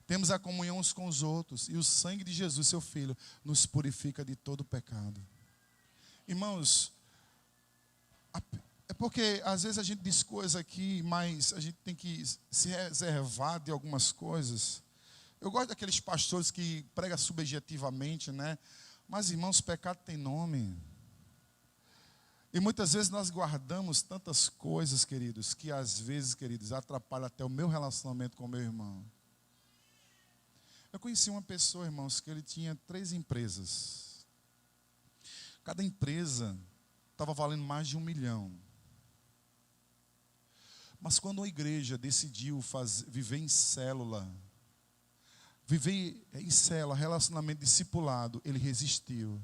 Temos a comunhão uns com os outros. E o sangue de Jesus, seu Filho, nos purifica de todo pecado. Irmãos, é porque às vezes a gente diz coisas aqui, mas a gente tem que se reservar de algumas coisas. Eu gosto daqueles pastores que pregam subjetivamente, né? Mas, irmãos, pecado tem nome. E muitas vezes nós guardamos tantas coisas, queridos, que às vezes, queridos, atrapalham até o meu relacionamento com o meu irmão. Eu conheci uma pessoa, irmãos, que ele tinha 3 empresas. Cada empresa estava valendo mais de 1 milhão. Mas quando a igreja decidiu viver em célula, relacionamento discipulado, ele resistiu.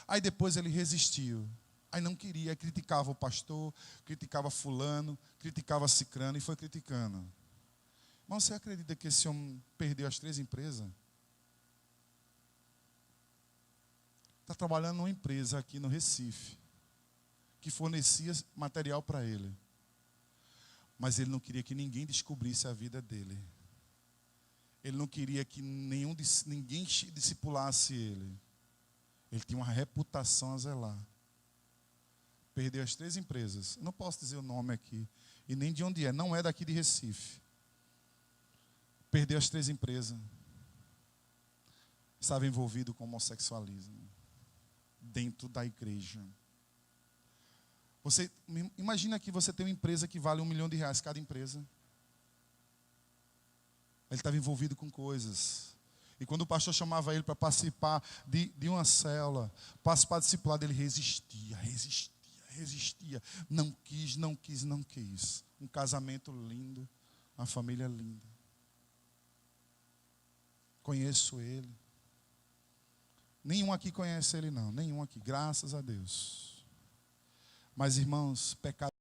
Aí depois ele resistiu. Aí não queria, criticava o pastor, criticava fulano, criticava cicrano e foi criticando. Mas você acredita que esse homem perdeu as 3 empresas? Está trabalhando numa empresa aqui no Recife, que fornecia material para ele. Mas ele não queria que ninguém descobrisse a vida dele. Ele não queria que ninguém discipulasse ele. Ele tinha uma reputação a zelar. Perdeu as 3 empresas. Eu não posso dizer o nome aqui. E nem de onde é. Não é daqui de Recife. Perdeu as 3 empresas. estava envolvido com homossexualismo dentro da igreja. Você imagina que você tem uma empresa que vale R$1 milhão cada empresa. Ele estava envolvido com coisas. E quando o pastor chamava ele para participar de uma célula, participar do discipulado, ele resistia. Não quis. Um casamento lindo, uma família linda. Conheço ele. Nenhum aqui conhece ele, não. Nenhum aqui, graças a Deus. Mas, irmãos, pecado.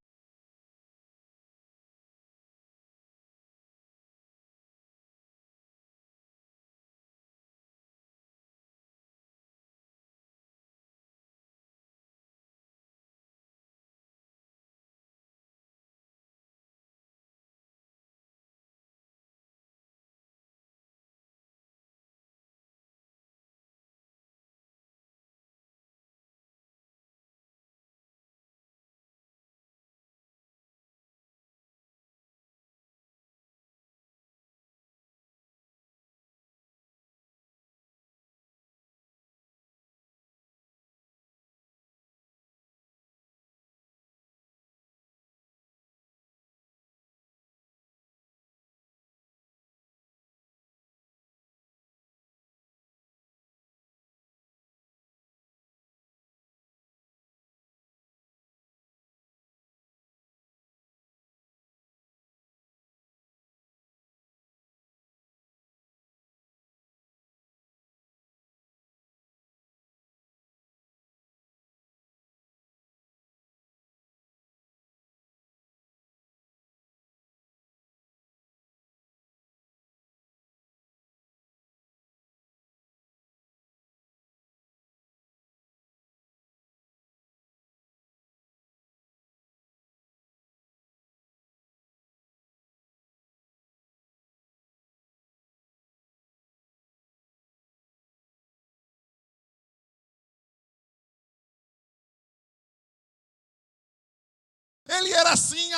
Ele era assim.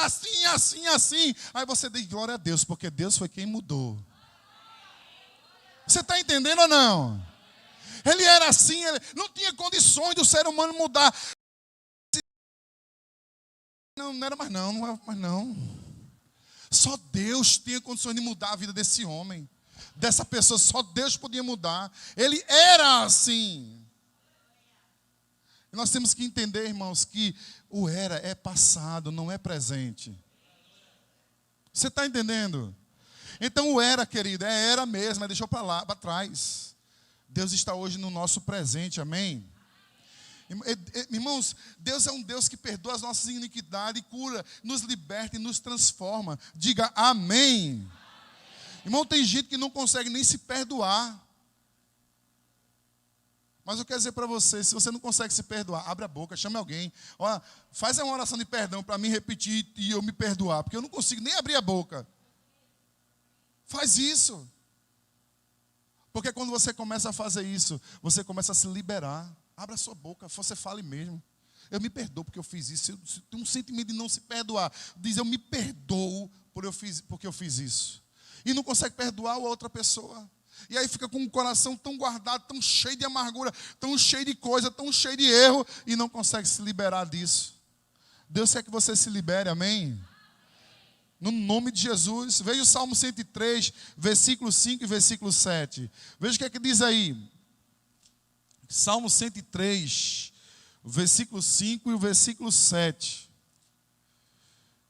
Aí você diz, glória a Deus, porque Deus foi quem mudou. Você está entendendo ou não? Ele era assim, ele não tinha condições do ser humano mudar. Não era mais não. Só Deus tinha condições de mudar a vida desse homem, dessa pessoa, só Deus podia mudar. Ele era assim. E nós temos que entender, irmãos, que o era é passado, não é presente. Você está entendendo? Então o era, querido, era mesmo, deixou para lá, para trás. Deus está hoje no nosso presente, amém? Irmãos, Deus é um Deus que perdoa as nossas iniquidades, cura, nos liberta e nos transforma. Diga amém. Irmão, tem gente que não consegue nem se perdoar. Mas eu quero dizer para você, se você não consegue se perdoar, abre a boca, chame alguém. Olha, faz uma oração de perdão para mim repetir e eu me perdoar, porque eu não consigo nem abrir a boca. Faz isso. Porque quando você começa a fazer isso, você começa a se liberar. Abra a sua boca, você fale mesmo. Eu me perdoo porque eu fiz isso. Eu tenho um sentimento de não se perdoar. Diz, eu me perdoo porque eu fiz isso. E não consegue perdoar a outra pessoa. E aí fica com o coração tão guardado, tão cheio de amargura, tão cheio de coisa, tão cheio de erro, e não consegue se liberar disso. Deus quer que você se libere, amém? No nome de Jesus. Veja o Salmo 103, versículo 5 e versículo 7. Veja o que é que diz aí. Salmo 103, versículo 5 e o versículo 7.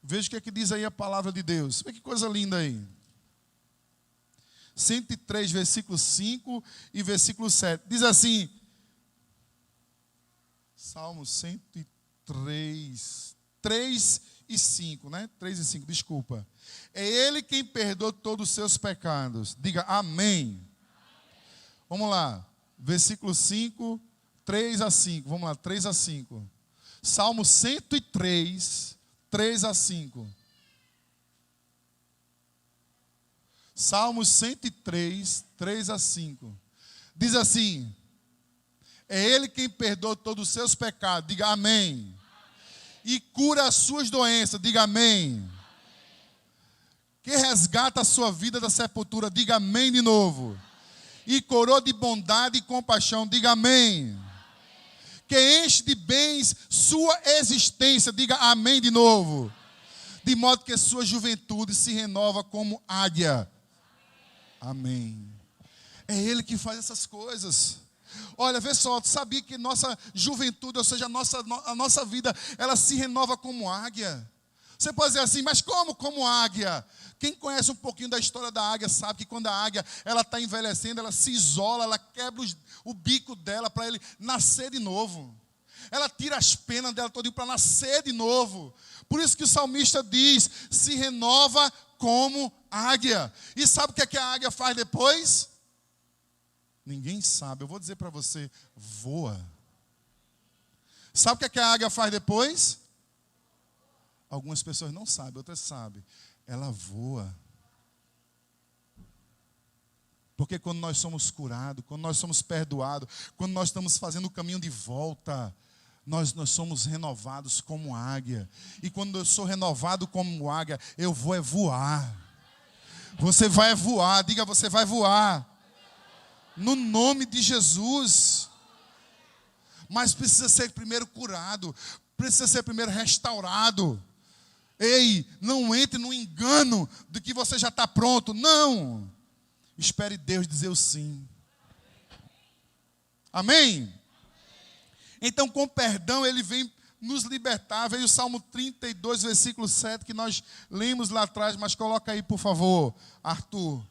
Veja o que é que diz aí a palavra de Deus. Veja que coisa linda aí. 103, versículo 5 e versículo 7. Diz assim, Salmo 103, 3 e 5, né? 3 e 5, desculpa. É Ele quem perdoa todos os seus pecados. Diga amém. Vamos lá. Versículo 5, 3 a 5. Vamos lá, 3 a 5. Salmo 103, 3 a 5. Salmos 103, 3 a 5. Diz assim, é Ele quem perdoa todos os seus pecados, diga amém. E cura as suas doenças, diga amém. Que resgata a sua vida da sepultura, diga amém de novo. e coroa de bondade e compaixão. Diga amém. Que enche de bens sua existência. Diga amém de novo. De modo que sua juventude se renova como águia. Amém. É Ele que faz essas coisas. Olha, vê só, tu sabia que nossa juventude, ou seja, a nossa vida, ela se renova como águia. Você pode dizer assim, mas como águia? Quem conhece um pouquinho da história da águia sabe que quando a águia está envelhecendo, ela se isola, ela quebra o bico dela para ele nascer de novo. Ela tira as penas dela todinho para nascer de novo. Por isso que o salmista diz, se renova como águia. E sabe o que a águia faz depois? Ninguém sabe. Eu vou dizer para você, voa. Sabe o que a águia faz depois? Algumas pessoas não sabem, outras sabem. Ela voa. Porque quando nós somos curados, quando nós somos perdoados, quando nós estamos fazendo o caminho de volta, nós somos renovados como águia. E quando eu sou renovado como águia, eu vou voar. Você vai voar, diga, você vai voar. No nome de Jesus. Mas precisa ser primeiro curado, precisa ser primeiro restaurado. Ei, não entre no engano de que você já está pronto. Não. Espere Deus dizer o sim. Amém? Então, com perdão, Ele vem nos libertar. Veio o Salmo 32, versículo 7, que nós lemos lá atrás, mas coloca aí, por favor, Arthur.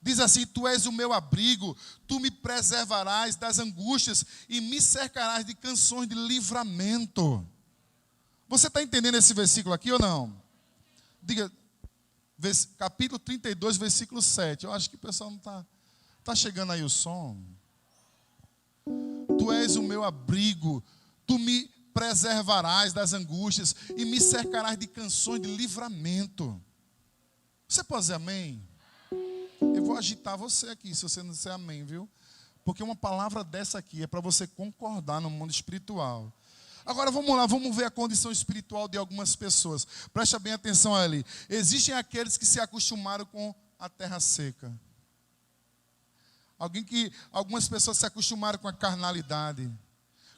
Diz assim, tu és o meu abrigo, tu me preservarás das angústias e me cercarás de canções de livramento. Você está entendendo esse versículo aqui ou não? Diga, capítulo 32, versículo 7. Eu acho que o pessoal não está chegando aí o som. Tu és o meu abrigo, tu me preservarás das angústias e me cercarás de canções de livramento. Você pode dizer amém? Eu vou agitar você aqui, se você não disser amém, viu? Porque uma palavra dessa aqui é para você concordar no mundo espiritual. Agora vamos lá, vamos ver a condição espiritual de algumas pessoas. Presta bem atenção ali. Existem aqueles que se acostumaram com a terra seca. Algumas pessoas se acostumaram com a carnalidade,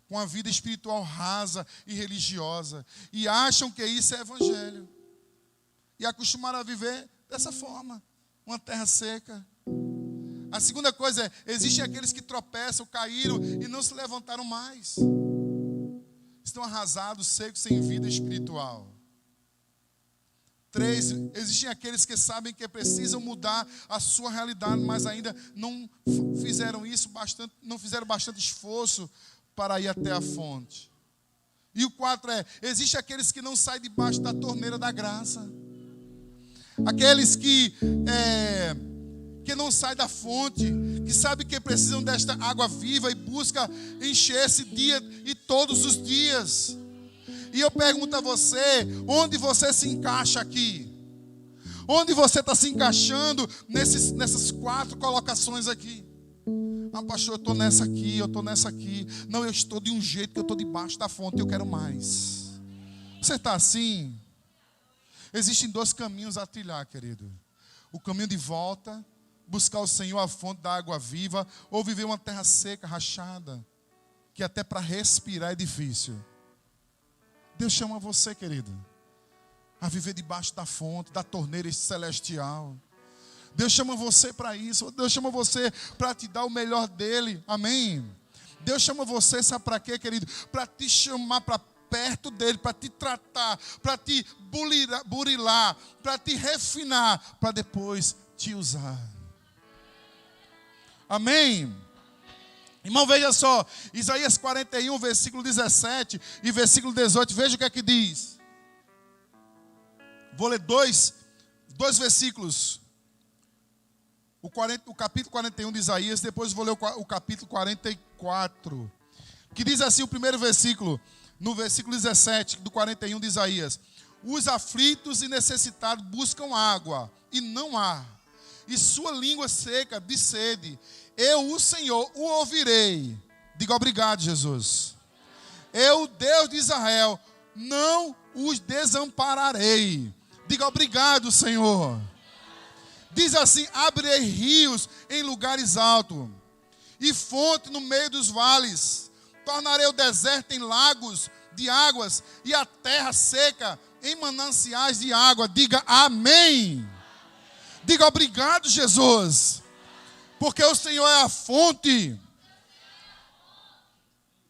com a vida espiritual rasa e religiosa, e acham que isso é evangelho. E acostumaram a viver dessa forma, uma terra seca. A segunda coisa é, existem aqueles que tropeçam, caíram e não se levantaram mais. Estão arrasados, secos, sem vida espiritual. 3, existem aqueles que sabem que precisam mudar a sua realidade, mas ainda não fizeram bastante esforço para ir até a fonte. E o 4 é, existem aqueles que não saem debaixo da torneira da graça. Aqueles que não saem da fonte, que sabem que precisam desta água viva e buscam encher-se dia e todos os dias. E eu pergunto a você, onde você se encaixa aqui? Onde você está se encaixando nessas 4 colocações aqui? Ah, pastor, eu estou nessa aqui, eu estou nessa aqui. Não, eu estou de um jeito que eu estou debaixo da fonte e eu quero mais. Você está assim? Existem 2 caminhos a trilhar, querido. O caminho de volta, buscar o Senhor, a fonte da água viva, ou viver uma terra seca, rachada, que até para respirar é difícil. Deus chama você, querido, a viver debaixo da fonte, da torneira celestial. Deus chama você para isso. Deus chama você para te dar o melhor dele. Amém? Deus chama você, sabe para quê, querido? Para te chamar para perto dele, para te tratar, para te burilar, para te refinar, para depois te usar. Amém? Irmão, veja só, Isaías 41, versículo 17 e versículo 18, veja o que é que diz. Vou ler dois versículos. O capítulo 41 de Isaías, depois vou ler o capítulo 44. Que diz assim o primeiro versículo, no versículo 17 do 41 de Isaías. Os aflitos e necessitados buscam água, e não há. E sua língua seca de sede. Eu, o Senhor, o ouvirei. Diga obrigado, Jesus. Eu, Deus de Israel, não os desampararei. Diga obrigado, Senhor. Diz assim: abrirei rios em lugares altos, e fonte no meio dos vales. Tornarei o deserto em lagos de águas, e a terra seca em mananciais de água. Diga amém. Diga obrigado, Jesus, porque o Senhor é a fonte.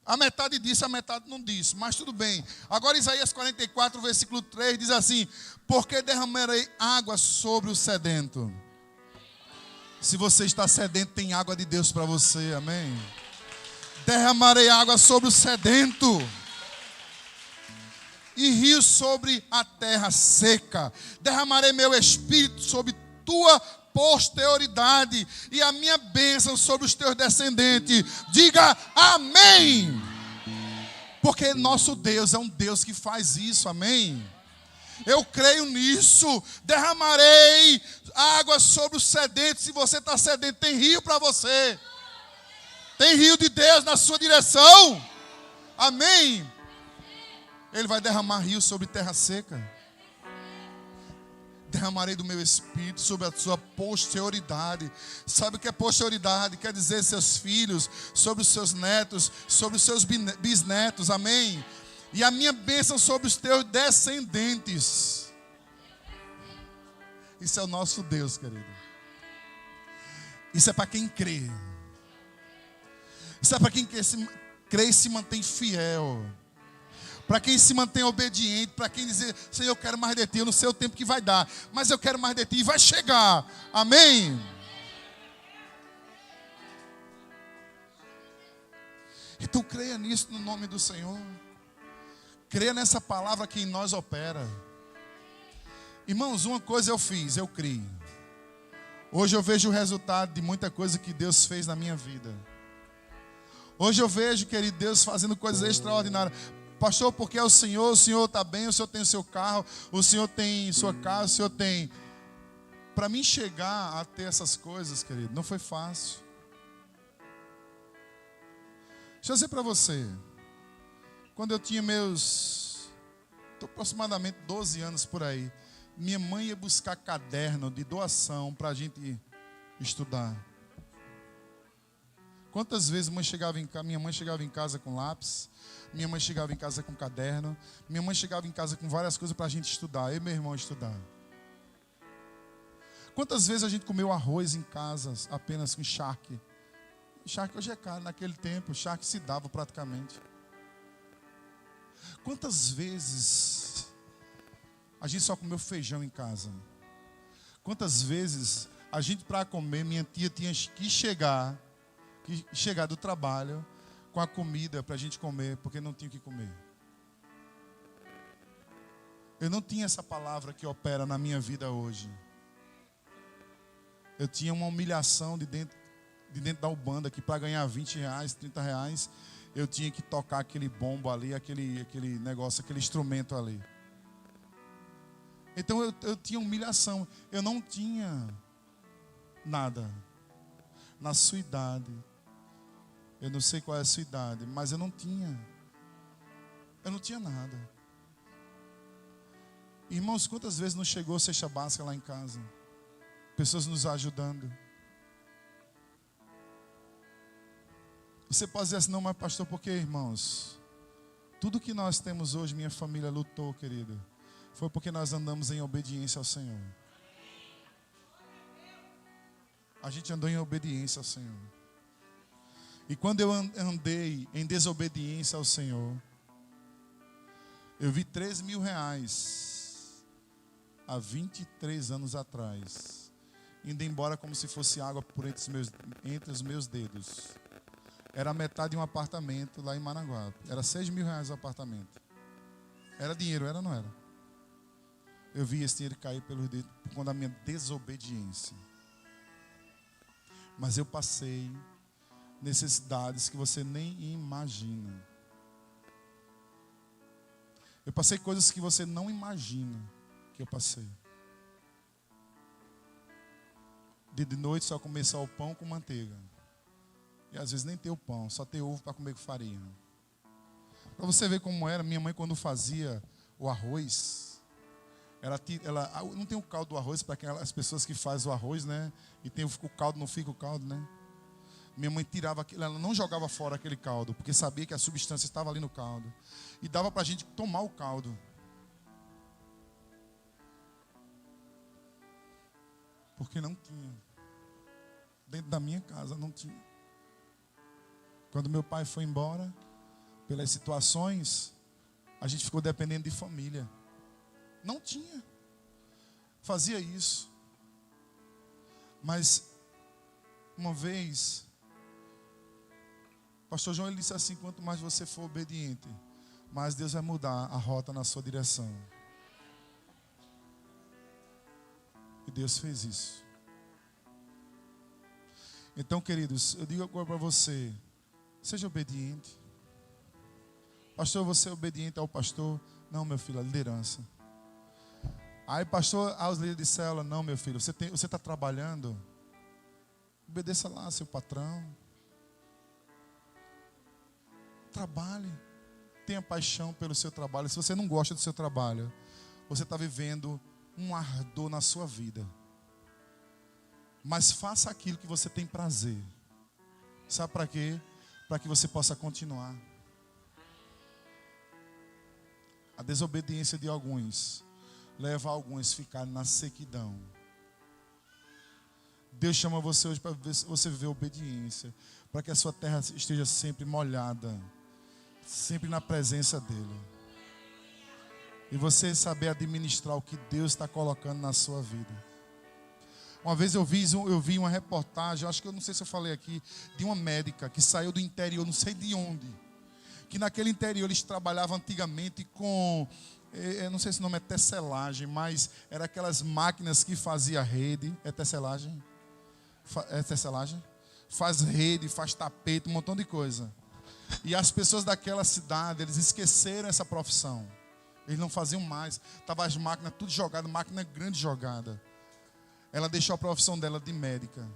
A metade disse, a metade não disse, mas tudo bem. Agora Isaías 44, versículo 3 diz assim: porque derramarei água sobre o sedento. Se você está sedento, tem água de Deus para você, amém? Derramarei água sobre o sedento, e rios sobre a terra seca. Derramarei meu espírito sobre tua posterioridade, e a minha bênção sobre os teus descendentes. Diga amém. Porque nosso Deus é um Deus que faz isso, amém? Eu creio nisso. Derramarei água sobre o sedento. Se você está sedento, tem rio para você. Tem rio de Deus na sua direção. Amém. Ele vai derramar rio sobre terra seca. Derramarei do meu espírito sobre a sua posterioridade. Sabe o que é posterioridade? Quer dizer seus filhos, sobre os seus netos, sobre os seus bisnetos, amém? E a minha bênção sobre os teus descendentes. Isso é o nosso Deus, querido. Isso é para quem crê. Isso é para quem crê e se mantém fiel. Para quem se mantém obediente, para quem dizer: Senhor, eu quero mais de ti, eu não sei o tempo que vai dar, mas eu quero mais de ti, e vai chegar, amém? Então creia nisso no nome do Senhor. Creia nessa palavra que em nós opera. Irmãos, uma coisa eu fiz, eu criei. Hoje eu vejo o resultado de muita coisa que Deus fez na minha vida. Hoje eu vejo, querido, Deus fazendo coisas extraordinárias. Pastor, porque é o Senhor está bem, o Senhor tem o seu carro, o Senhor tem sua casa, o Senhor tem... Para mim chegar a ter essas coisas, querido, não foi fácil. Deixa eu dizer para você, quando eu tinha aproximadamente 12 anos por aí, minha mãe ia buscar caderno de doação para a gente estudar. Quantas vezes minha mãe chegava em casa com lápis, minha mãe chegava em casa com caderno, minha mãe chegava em casa com várias coisas para a gente estudar, eu e meu irmão estudar. Quantas vezes a gente comeu arroz em casa apenas com charque? Charque hoje é caro, naquele tempo charque se dava praticamente. Quantas vezes a gente só comeu feijão em casa? Quantas vezes a gente, para comer, minha tia tinha que chegar do trabalho com a comida para a gente comer, porque não tinha o que comer. Eu não tinha essa palavra que opera na minha vida hoje. Eu tinha uma humilhação de dentro da Ubanda, que para ganhar 20 reais, 30 reais, eu tinha que tocar aquele bombo ali, aquele negócio, aquele instrumento ali. Então eu tinha humilhação. Eu não tinha nada. Na sua idade, eu não sei qual é a sua idade, mas eu não tinha nada. Irmãos, quantas vezes não chegou cesta básica lá em casa? Pessoas nos ajudando. Você pode dizer assim: não, mas pastor, por que, irmãos? Tudo que nós temos hoje, minha família lutou, querida, foi porque nós andamos em obediência ao Senhor. A gente andou em obediência ao Senhor. E quando eu andei em desobediência ao Senhor, eu vi 13 mil reais há 23 anos atrás, indo embora como se fosse água por entre os meus dedos. Era metade de um apartamento lá em Managuape. Era 6 mil reais o apartamento. Era dinheiro, era ou não era? Eu vi esse dinheiro cair pelos dedos por conta da minha desobediência. Mas eu passei necessidades que você nem imagina. Eu passei coisas que você não imagina que eu passei. De noite só comer só o pão com manteiga. E às vezes nem ter o pão, só ter ovo para comer com farinha. Para você ver como era, minha mãe quando fazia o arroz, Não tem o caldo do arroz para aquelas pessoas que fazem o arroz, né? E tem o caldo, não fica o caldo, né? Minha mãe tirava aquilo, ela não jogava fora aquele caldo, porque sabia que a substância estava ali no caldo. E dava para a gente tomar o caldo. Porque não tinha. Dentro da minha casa não tinha. Quando meu pai foi embora, pelas situações, a gente ficou dependendo de família. Não tinha. Fazia isso. Mas, uma vez, o pastor João ele disse assim: quanto mais você for obediente, mais Deus vai mudar a rota na sua direção. E Deus fez isso. Então, queridos, eu digo agora para você: seja obediente. Pastor, você é obediente ao pastor? Não, meu filho, a liderança. Aí, pastor, aos líderes de célula: não, meu filho, você está trabalhando? Obedeça lá seu patrão. Trabalhe. Tenha paixão pelo seu trabalho. Se você não gosta do seu trabalho, você está vivendo um ardor na sua vida. Mas faça aquilo que você tem prazer. Sabe para quê? Para que você possa continuar. A desobediência de alguns leva alguns a ficar na sequidão. Deus chama você hoje para você viver obediência, para que a sua terra esteja sempre molhada, sempre na presença dEle. E você saber administrar o que Deus está colocando na sua vida. Uma vez eu vi uma reportagem, acho que eu não sei se eu falei aqui, de uma médica que saiu do interior, não sei de onde. Que naquele interior eles trabalhavam antigamente com, eu não sei se o nome é tecelagem, mas era aquelas máquinas que fazia rede. É tecelagem? É tecelagem? Faz rede, faz tapete, um montão de coisa. E as pessoas daquela cidade, eles esqueceram essa profissão. Eles não faziam mais. Estavam as máquinas tudo jogadas, máquina grande jogada. Ela deixou a profissão dela de médica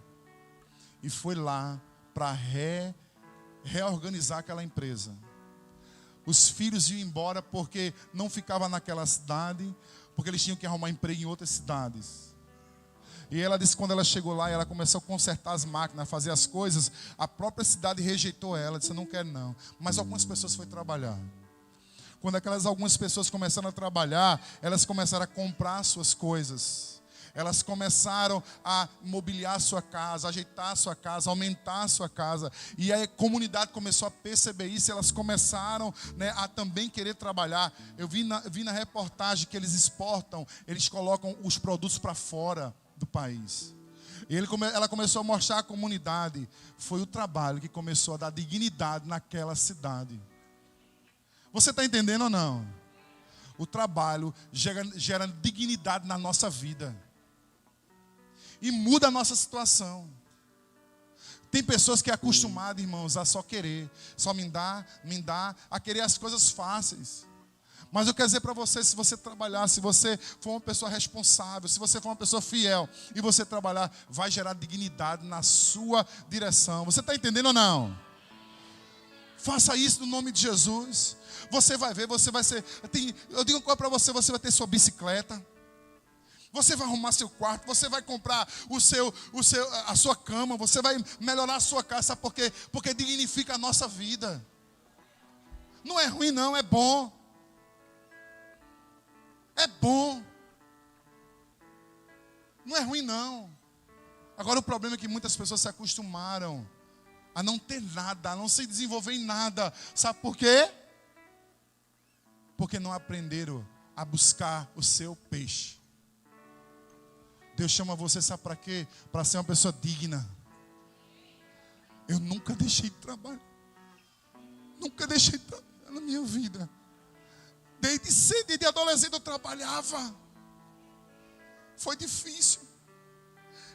e foi lá para reorganizar aquela empresa. Os filhos iam embora porque não ficavam naquela cidade, porque eles tinham que arrumar emprego em outras cidades. E ela disse que quando ela chegou lá, ela começou a consertar as máquinas, a fazer as coisas, a própria cidade rejeitou ela, disse: eu não quero não. Mas algumas pessoas foram trabalhar. Quando algumas pessoas começaram a trabalhar, elas começaram a comprar suas coisas. Elas começaram a mobiliar a sua casa, ajeitar a sua casa, aumentar a sua casa. E a comunidade começou a perceber isso. Elas começaram, né, a também querer trabalhar. Eu vi na reportagem que eles exportam, eles colocam os produtos para fora do país. E ela começou a mostrar à comunidade. Foi o trabalho que começou a dar dignidade naquela cidade. Você está entendendo ou não? O trabalho gera dignidade na nossa vida. E muda a nossa situação. Tem pessoas que é acostumada, irmãos, a só querer. Só me dá, a querer as coisas fáceis. Mas eu quero dizer para você, se você trabalhar, se você for uma pessoa responsável, se você for uma pessoa fiel, e você trabalhar, vai gerar dignidade na sua direção. Você está entendendo ou não? Faça isso no nome de Jesus. Você vai ver, você vai ser... eu digo uma coisa para você, você vai ter sua bicicleta. Você vai arrumar seu quarto, você vai comprar a sua cama, você vai melhorar a sua casa, sabe por quê? Porque dignifica a nossa vida. Não é ruim não, é bom. É bom. Não é ruim não. Agora o problema é que muitas pessoas se acostumaram a não ter nada, a não se desenvolver em nada. Sabe por quê? Porque não aprenderam a buscar o seu peixe. Deus chama você, sabe para quê? Para ser uma pessoa digna. Eu nunca deixei de trabalhar. Nunca deixei de trabalhar na minha vida. Desde cedo, desde adolescente eu trabalhava. Foi difícil.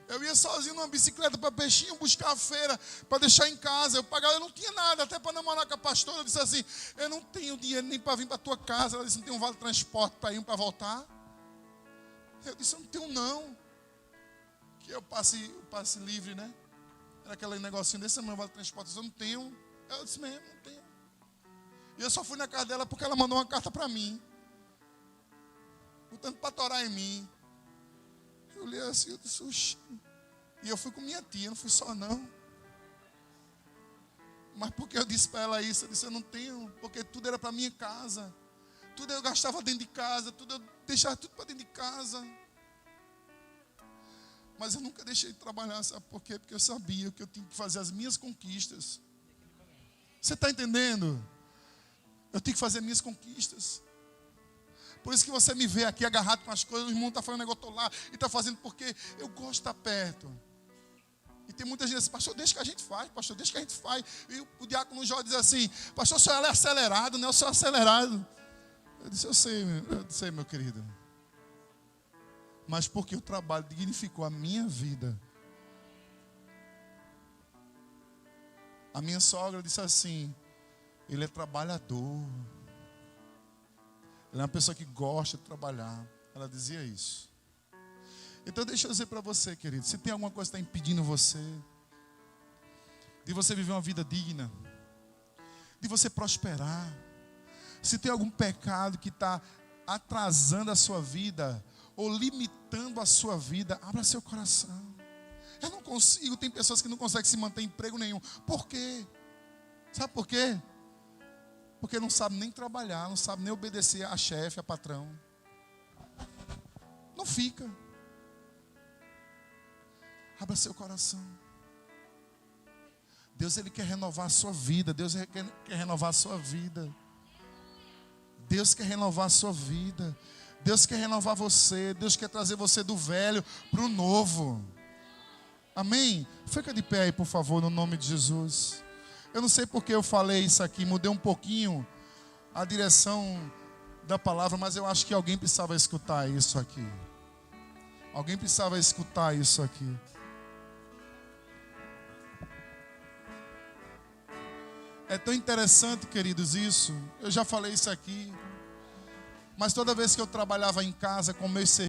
Eu ia sozinho numa bicicleta para Peixinho buscar a feira, para deixar em casa. Eu não tinha nada, até para namorar com a pastora. Eu disse assim: eu não tenho dinheiro nem para vir para a tua casa. Ela disse: não tem um vale de transporte para ir para voltar. Eu disse: eu não tenho não. Que eu passe livre, né? Era aquele negocinho desse tamanho, vale de transporte. Eu não tenho. Eu disse mesmo: não tenho. E eu só fui na casa dela porque ela mandou uma carta para mim. botando para torar em mim. Eu olhei assim, eu disse, oxi. E eu fui com minha tia, não fui só não. Mas porque eu disse para ela isso, eu disse, eu não tenho, porque tudo era para minha casa. Tudo eu gastava dentro de casa, tudo eu deixava tudo para dentro de casa. Mas eu nunca deixei de trabalhar, sabe por quê? Porque eu sabia que eu tinha que fazer as minhas conquistas. Você está entendendo? Eu tenho que fazer minhas conquistas. Por isso que você me vê aqui agarrado com as coisas, o irmão está falando, eu estou lá, e está fazendo porque eu gosto de estar perto. E tem muita gente assim, pastor, deixa que a gente faz, pastor, deixa que a gente faz. E o diácono Jó diz assim, pastor, o senhor é acelerado, né? Eu sou acelerado. Eu disse, eu sei, meu querido. Mas porque o trabalho dignificou a minha vida. A minha sogra disse assim, ele é trabalhador. Ele é uma pessoa que gosta de trabalhar. Ela dizia isso. Então deixa eu dizer para você, querido, se tem alguma coisa que está impedindo você de você viver uma vida digna, de você prosperar, se tem algum pecado que está atrasando a sua vida ou limitando a sua vida, abra seu coração. Eu não consigo, tem pessoas que não conseguem se manter em emprego nenhum. Por quê? Sabe por quê? Porque não sabe nem trabalhar, não sabe nem obedecer a chefe, a patrão. Não fica. Abra seu coração. Deus, Ele quer renovar a sua vida. Deus quer renovar a sua vida. Deus quer renovar a sua vida. Deus quer renovar você. Deus quer trazer você do velho para o novo. Amém? Fica de pé aí, por favor, no nome de Jesus. Eu não sei porque eu falei isso aqui, mudei um pouquinho a direção da palavra, mas eu acho que alguém precisava escutar isso aqui. Alguém precisava escutar isso aqui. É tão interessante, queridos, isso. Eu já falei isso aqui. Mas toda vez que eu trabalhava em casa com meus serviços,